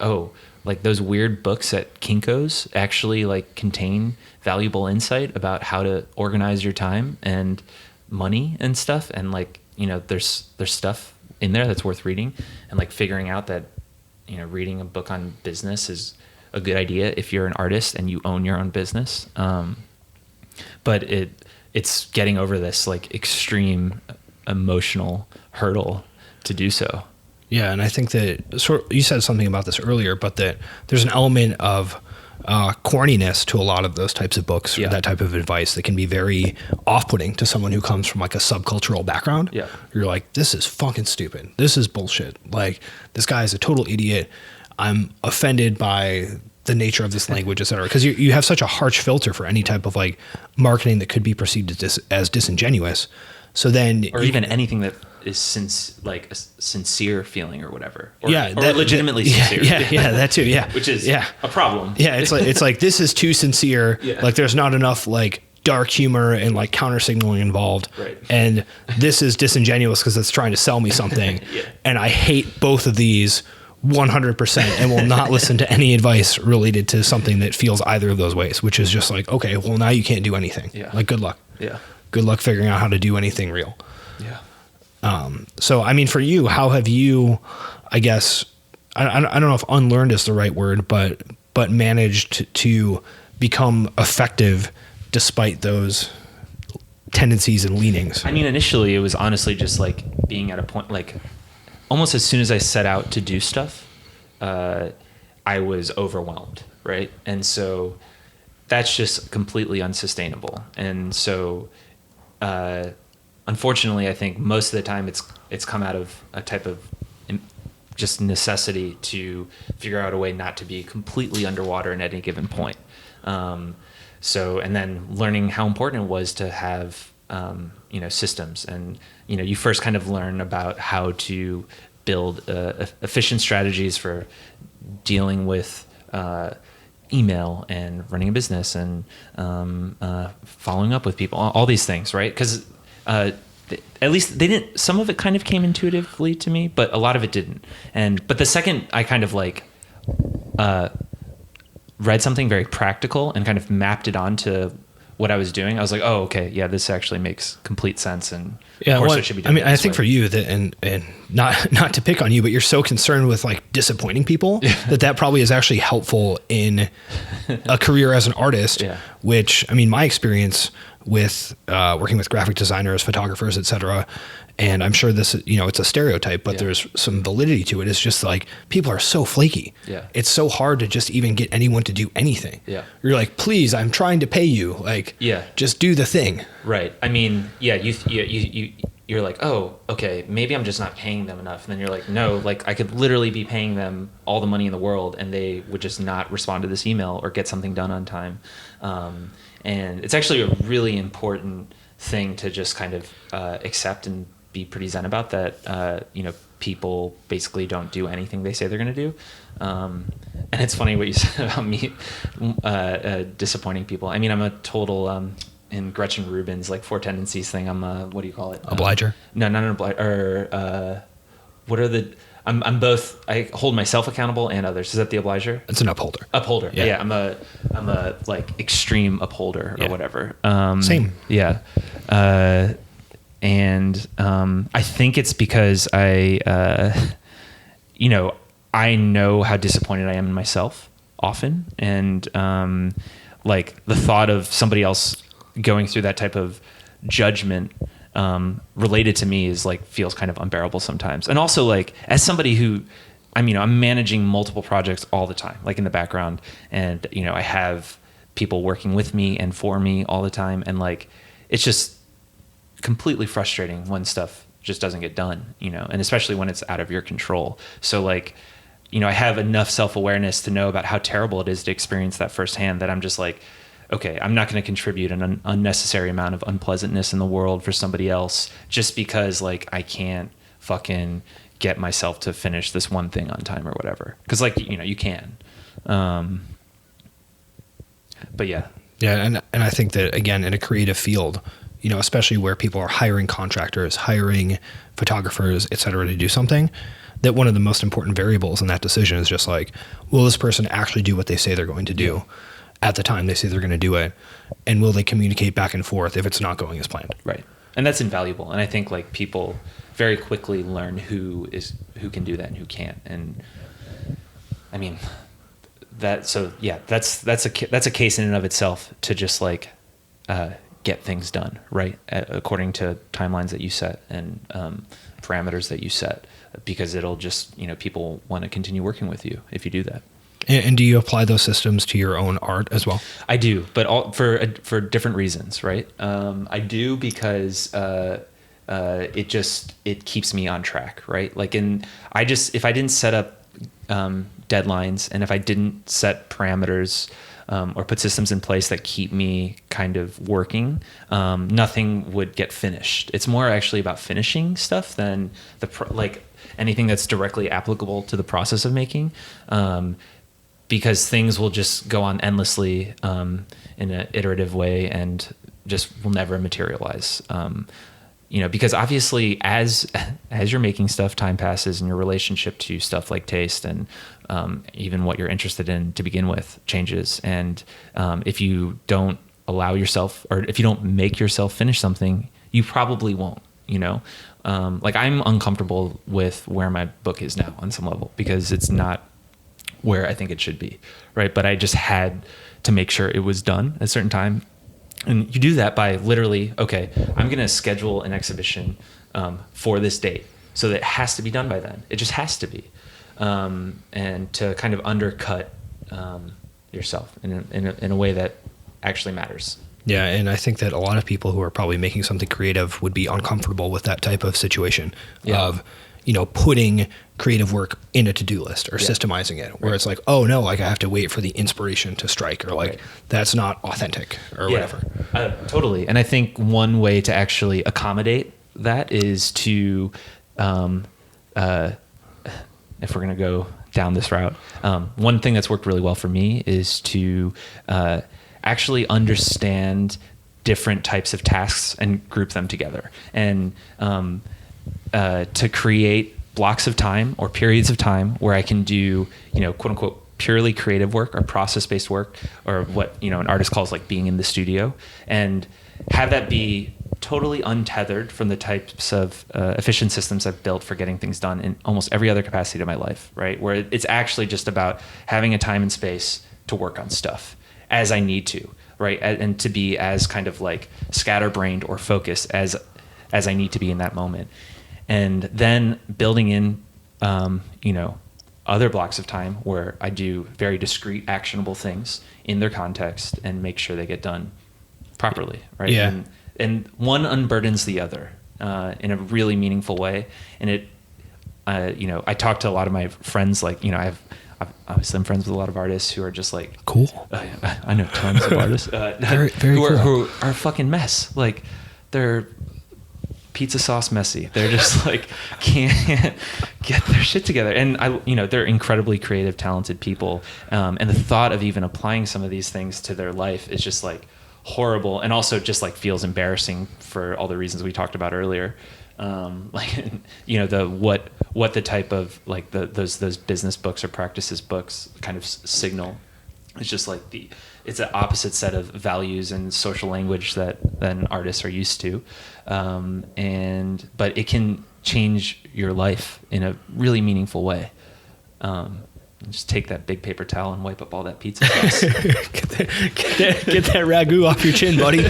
like those weird books at Kinko's actually like contain valuable insight about how to organize your time and money and stuff. And like, there's stuff in there that's worth reading, and like figuring out that, reading a book on business is a good idea if you're an artist and you own your own business. But it's getting over this like extreme emotional hurdle to do so. Yeah. And I think that you said something about this earlier, but that there's an element of corniness to a lot of those types of books or that type of advice that can be very off-putting to someone who comes from like a subcultural background. Yeah. You're like, this is fucking stupid. This is bullshit. Like, this guy is a total idiot. I'm offended by the nature of this language, et cetera. Because you have such a harsh filter for any type of like marketing that could be perceived as disingenuous. So then, or even anything that is like a sincere feeling or whatever, or legitimately sincere. Yeah, that too. Yeah, which is a problem. Yeah, it's like this is too sincere. Yeah. Like there's not enough like dark humor and like counter signaling involved. Right. And this is disingenuous because it's trying to sell me something. And I hate both of these 100% and will not listen to any advice related to something that feels either of those ways, which is just like, okay, well now you can't do anything. Yeah. Like good luck. Yeah. Good luck figuring out how to do anything real. Yeah. So, I mean, for you, how have you, I guess, I don't know if unlearned is the right word, but but managed to become effective despite those tendencies and leanings? I mean, initially it was honestly just like being at a point, like almost as soon as I set out to do stuff, I was overwhelmed, right? And so that's just completely unsustainable. And so, unfortunately, I think most of the time it's come out of a type of just necessity to figure out a way not to be completely underwater at any given point. So, and then learning how important it was to have, systems, and, you first kind of learn about how to build efficient strategies for dealing with email and running a business and following up with people, all these things, right? Because at least they didn't. Some of it kind of came intuitively to me, but a lot of it didn't. But the second I kind of read something very practical and kind of mapped it onto what I was doing, I was like, oh, okay, yeah, this actually makes complete sense. And of course, it should be done. I think for you that, and not to pick on you, but you're so concerned with like disappointing people that probably is actually helpful in a career as an artist. Yeah. Which, I mean, my experience with working with graphic designers, photographers, etc. And I'm sure this, it's a stereotype, but there's some validity to it. It's just like people are so flaky. Yeah. It's so hard to just even get anyone to do anything. Yeah. You're like, please, I'm trying to pay you. Like, just do the thing. Right. I mean, you're like, oh, okay, maybe I'm just not paying them enough. And then you're like, no, like I could literally be paying them all the money in the world and they would just not respond to this email or get something done on time. And it's actually a really important thing to just kind of accept and be pretty zen about, that people basically don't do anything they say they're going to do. And it's funny what you said about me disappointing people. I mean, I'm a total in Gretchen Rubin's like Four Tendencies thing, I'm a, what do you call it? Obliger? No, not an obliger. Or what are the? I'm both. I hold myself accountable and others. Is that the obliger? It's an upholder. Upholder. Yeah. I'm a like extreme upholder or whatever. Same. Yeah. And I think it's because I know how disappointed I am in myself often, and like the thought of somebody else going through that type of judgment related to me is like feels kind of unbearable sometimes. And also, like, as somebody who I'm managing multiple projects all the time, like in the background, and I have people working with me and for me all the time, and like it's just completely frustrating when stuff just doesn't get done, and especially when it's out of your control. So like, I have enough self-awareness to know about how terrible it is to experience that firsthand, that I'm just like, okay, I'm not going to contribute an unnecessary amount of unpleasantness in the world for somebody else just because like I can't fucking get myself to finish this one thing on time or whatever. Cause like, you can. But yeah. Yeah. And I think that, again, in a creative field, especially where people are hiring contractors, hiring photographers, et cetera, to do something, that one of the most important variables in that decision is just like, will this person actually do what they say they're going to do at the time they say they're going to do it? And will they communicate back and forth if it's not going as planned? Right. And that's invaluable. And I think like people very quickly learn who can do that and who can't. And I mean, that's a case in and of itself to just like, get things done, right? According to timelines that you set and parameters that you set, because it'll just, people want to continue working with you if you do that. And do you apply those systems to your own art as well? I do, but for different reasons, right? I do because it keeps me on track, right? Like if I didn't set up deadlines, and if I didn't set parameters or put systems in place that keep me kind of working, nothing would get finished. It's more actually about finishing stuff than like anything that's directly applicable to the process of making, because things will just go on endlessly in an iterative way and just will never materialize. Because obviously as you're making stuff, time passes and your relationship to stuff like taste and even what you're interested in to begin with changes. And if you don't allow yourself, or if you don't make yourself finish something, you probably won't, like I'm uncomfortable with where my book is now on some level, because it's not where I think it should be, right? But I just had to make sure it was done at a certain time. And you do that by literally, okay, I'm going to schedule an exhibition for this date. So that it has to be done by then. It just has to be. And to kind of undercut yourself in a way that actually matters. Yeah, and I think that a lot of people who are probably making something creative would be uncomfortable with that type of situation of, putting creative work in a to-do list or systemizing it, where it's like, oh no, like I have to wait for the inspiration to strike, or like that's not authentic or whatever. Totally. And I think one way to actually accommodate that is to, if we're going to go down this route, one thing that's worked really well for me is to actually understand different types of tasks and group them together, and to create blocks of time or periods of time where I can do, quote unquote, purely creative work or process-based work, or what, an artist calls like being in the studio, and have that be totally untethered from the types of efficient systems I've built for getting things done in almost every other capacity of my life, right? Where it's actually just about having a time and space to work on stuff as I need to, right? And to be as kind of like scatterbrained or focused as I need to be in that moment. And then building in, other blocks of time where I do very discrete, actionable things in their context and make sure they get done properly, right? Yeah. And one unburdens the other in a really meaningful way. And it, I talk to a lot of my friends, like, I'm friends with a lot of artists who are just like, cool. I know tons of artists very cool. who are a fucking mess. Like, they're pizza sauce messy. They're just like can't get their shit together. And they're incredibly creative, talented people. And the thought of even applying some of these things to their life is just like horrible, and also just like feels embarrassing for all the reasons we talked about earlier. What the type of like those business books or practices books kind of signal. It's just like it's an opposite set of values and social language than artists are used to, but it can change your life in a really meaningful way. Just take that big paper towel and wipe up all that pizza sauce. get that ragu off your chin, buddy.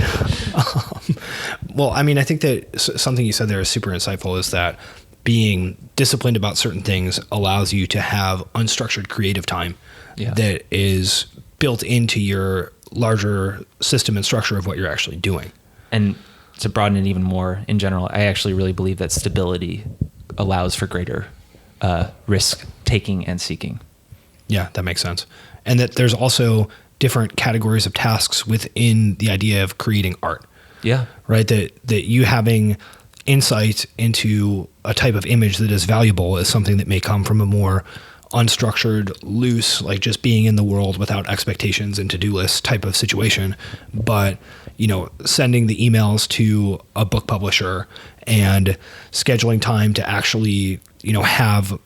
Well, I mean, I think that something you said there is super insightful, is that being disciplined about certain things allows you to have unstructured creative time that is built into your larger system and structure of what you're actually doing. And to broaden it even more in general, I actually really believe that stability allows for greater risk taking and seeking. Yeah, that makes sense. And that there's also different categories of tasks within the idea of creating art. Yeah. Right? That you having insight into a type of image that is valuable is something that may come from a more unstructured, loose, like just being in the world without expectations and to-do list type of situation. But, sending the emails to a book publisher and scheduling time to actually, have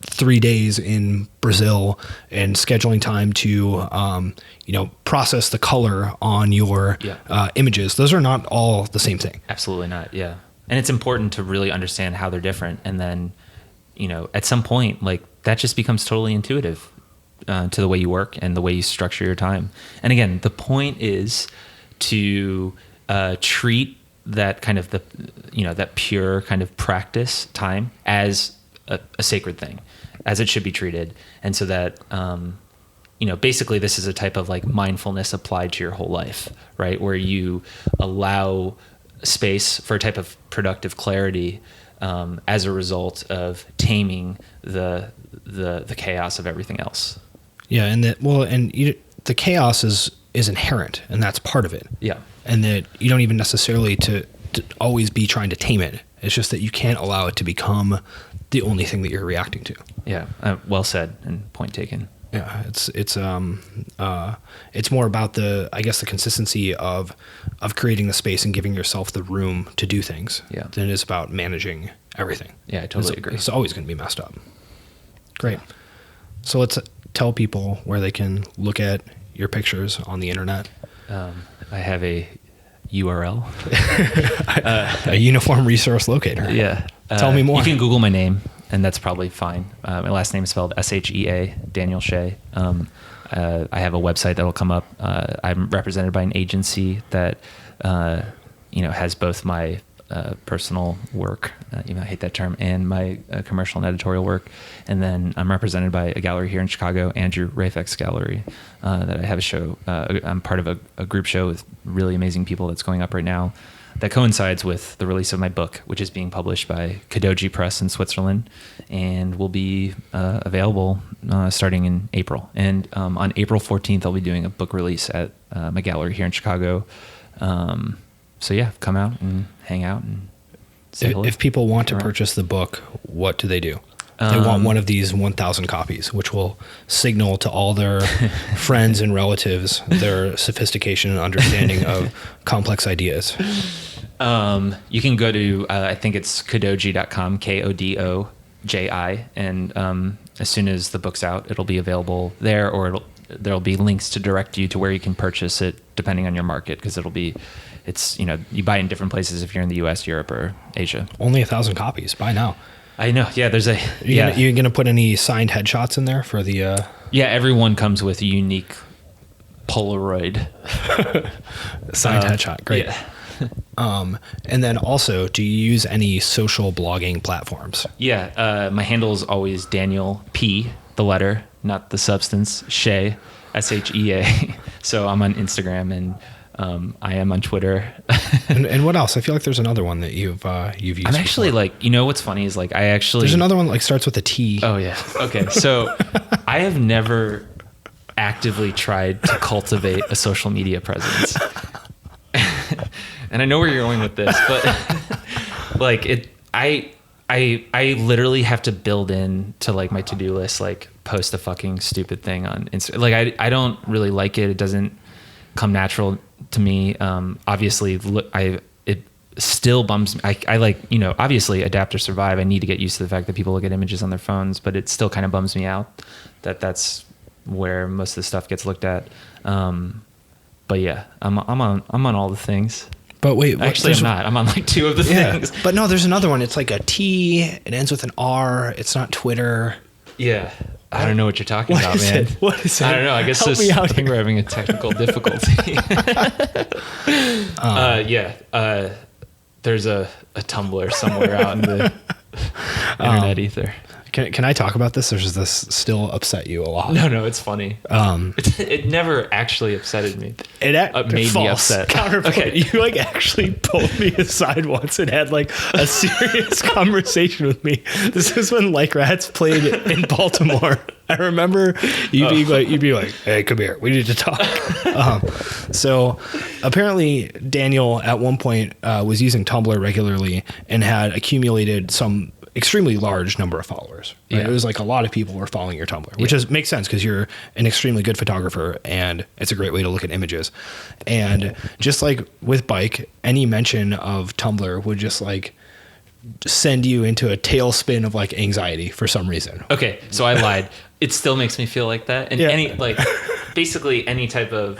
3 days in Brazil, and scheduling time to, process the color on your images. Those are not all the same thing. Absolutely not. Yeah. And it's important to really understand how they're different. And then, at some point, like, that just becomes totally intuitive to the way you work and the way you structure your time. And again, the point is to treat that kind of that pure kind of practice time as a sacred thing, as it should be treated. And so that, basically this is a type of like mindfulness applied to your whole life, right? Where you allow space for a type of productive clarity as a result of taming the chaos of everything else. Yeah, and the chaos is inherent, and that's part of it. Yeah, and that you don't even necessarily to always be trying to tame it. It's just that you can't allow it to become the only thing that you're reacting to. Yeah, well said and point taken. Yeah, it's more about the consistency of creating the space and giving yourself the room to do things than it is about managing everything. Yeah, I totally agree. It's always going to be messed up. Great. Yeah. So let's tell people where they can look at your pictures on the internet. I have a URL. A uniform resource locator. Yeah. Tell me more. You can Google my name. and that's probably fine. My last name is spelled Shea, Daniel Shea. I have a website that'll come up. I'm represented by an agency that, has both my personal work, I hate that term, and my commercial and editorial work. And then I'm represented by a gallery here in Chicago, Andrew Rafek's Gallery, that I have a show. I'm part of a group show with really amazing people that's going up right now that coincides with the release of my book, which is being published by Kadoji Press in Switzerland and will be available starting in April. And on April 14th, I'll be doing a book release at my gallery here in Chicago. So yeah, come out and hang out and say hello. If people want to purchase the book, what do they do? They want one of these 1,000 copies, which will signal to all their friends and relatives their sophistication and understanding of complex ideas. You can go to, I think it's Kodoji.com, Kodoji, and as soon as the book's out, it'll be available there, or there'll be links to direct you to where you can purchase it, depending on your market, because you buy in different places if you're in the US, Europe, or Asia. Only 1,000 copies. Buy now. I know. Yeah, You gonna put any signed headshots in there for the? Yeah, everyone comes with a unique Polaroid signed headshot. Great. Yeah. And then also, do you use any social blogging platforms? Yeah, my handle is always Daniel P, the letter, not the substance, Shea, Shea. So I'm on Instagram and I am on Twitter. and what else? I feel like there's another one that you've used. I'm actually before. What's funny is there's another one that starts with a T. Oh yeah. Okay. So I have never actively tried to cultivate a social media presence. And I know where you're going with this, but I literally have to build in to my to-do list, post a fucking stupid thing on Instagram. I don't really like it. It doesn't come natural to me. Obviously it still bums me. I obviously adapt or survive. I need to get used to the fact that people look at images on their phones, but it still kind of bums me out that's where most of the stuff gets looked at. But yeah, I'm on all the things. But wait, actually I'm not. I'm on two of the things. But no, there's another one. It's like a T. It ends with an R. It's not Twitter. Yeah. I don't know what you're talking about, man. What is it? I don't know. I guess I think we're having a technical difficulty. There's a Tumblr somewhere out in the internet ether. Can I talk about this, or does this still upset you a lot? No, it's funny. It never actually upsetted me. It made me upset. Counterpoint. Okay. You actually pulled me aside once and had a serious conversation with me. This is when Like Rats played in Baltimore. I remember you'd be like, "Hey, come here. We need to talk." So apparently Daniel at one point was using Tumblr regularly and had accumulated some extremely large number of followers. Right? Yeah. It was a lot of people were following your Tumblr, which makes sense because you're an extremely good photographer and it's a great way to look at images. And just like with bike, any mention of Tumblr would just send you into a tailspin of anxiety for some reason. Okay, so I lied. It still makes me feel like that. And basically any type of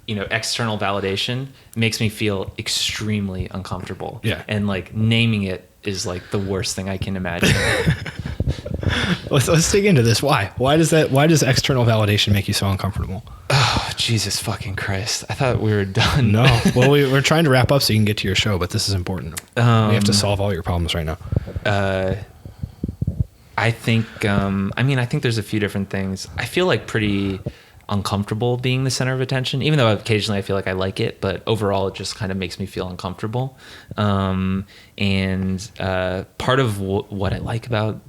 external validation makes me feel extremely uncomfortable. Yeah. And naming it is the worst thing I can imagine. Let's dig into this. Why does external validation make you so uncomfortable? Oh, Jesus fucking Christ. I thought we were done. No. Well, we're trying to wrap up so you can get to your show, but this is important. We have to solve all your problems right now. I think there's a few different things. I feel pretty uncomfortable being the center of attention, even though occasionally I feel like I like it, but overall it just kind of makes me feel uncomfortable. And part of what I like about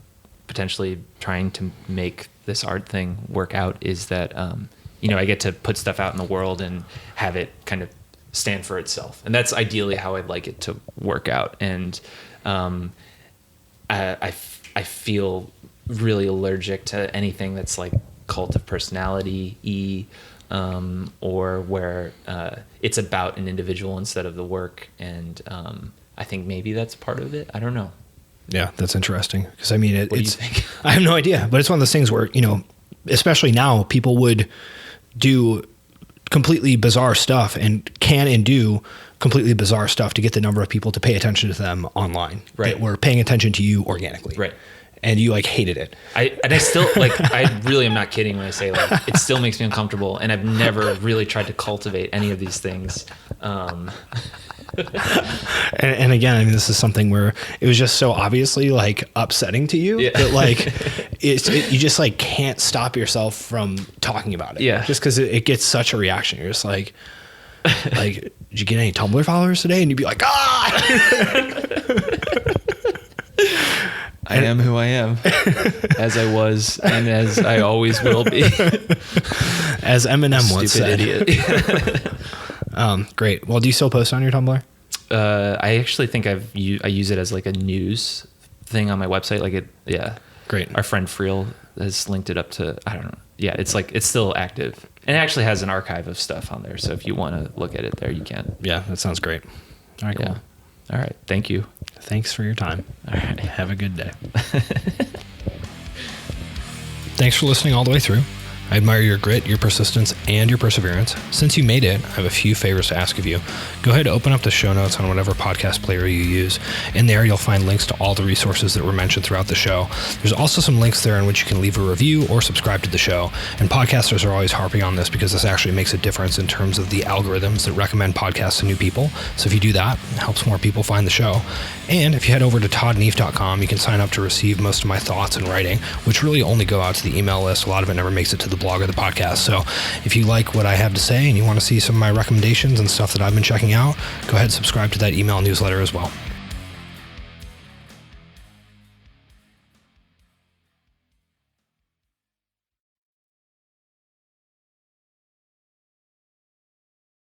potentially trying to make this art thing work out is that, I get to put stuff out in the world and have it kind of stand for itself. And that's ideally how I'd like it to work out. And I feel really allergic to anything that's cult of personality or where it's about an individual instead of the work. And I think maybe that's part of it. I don't know. Yeah, that's interesting. Because what do you think? I have no idea, but it's one of those things where, especially now, people would do completely bizarre stuff and can and do completely bizarre stuff to get the number of people to pay attention to them online Right. that were paying attention to you organically. Right. And you like hated it. I still like, I really am not kidding when I say like, it still makes me uncomfortable, and I've never really tried to cultivate any of these things. And again, I mean, this is something where it was just so obviously like upsetting to you that like you just like can't stop yourself from talking about it. Yeah. Just because it gets such a reaction. You're just like, did you get any Tumblr followers today? And you'd be like, I am who I am, as I was, and as I always will be. As Eminem once said. Stupid idiot. Great. Well, do you still post on your Tumblr? I actually think I use it as like a news thing on my website. Like yeah. Great. Our friend Friel has linked it up to, I don't know. Yeah, it's like, it's still active. And it actually has an archive of stuff on there. So if you want to look at it there, you can. Yeah, that sounds great. All right, cool. Yeah. All right. Thank you. Thanks for your time. All right. Have a good day. Thanks for listening all the way through. I admire your grit, your persistence, and your perseverance. Since you made it, I have a few favors to ask of you. Go ahead and open up the show notes on whatever podcast player you use. In there, you'll find links to all the resources that were mentioned throughout the show. There's also some links there in which you can leave a review or subscribe to the show. And podcasters are always harping on this because this actually makes a difference in terms of the algorithms that recommend podcasts to new people. So if you do that, it helps more people find the show. And if you head over to toddneef.com, you can sign up to receive most of my thoughts and writing, which really only go out to the email list. A lot of it never makes it to the blog or the podcast. So if you like what I have to say and you want to see some of my recommendations and stuff that I've been checking out, go ahead and subscribe to that email newsletter as well.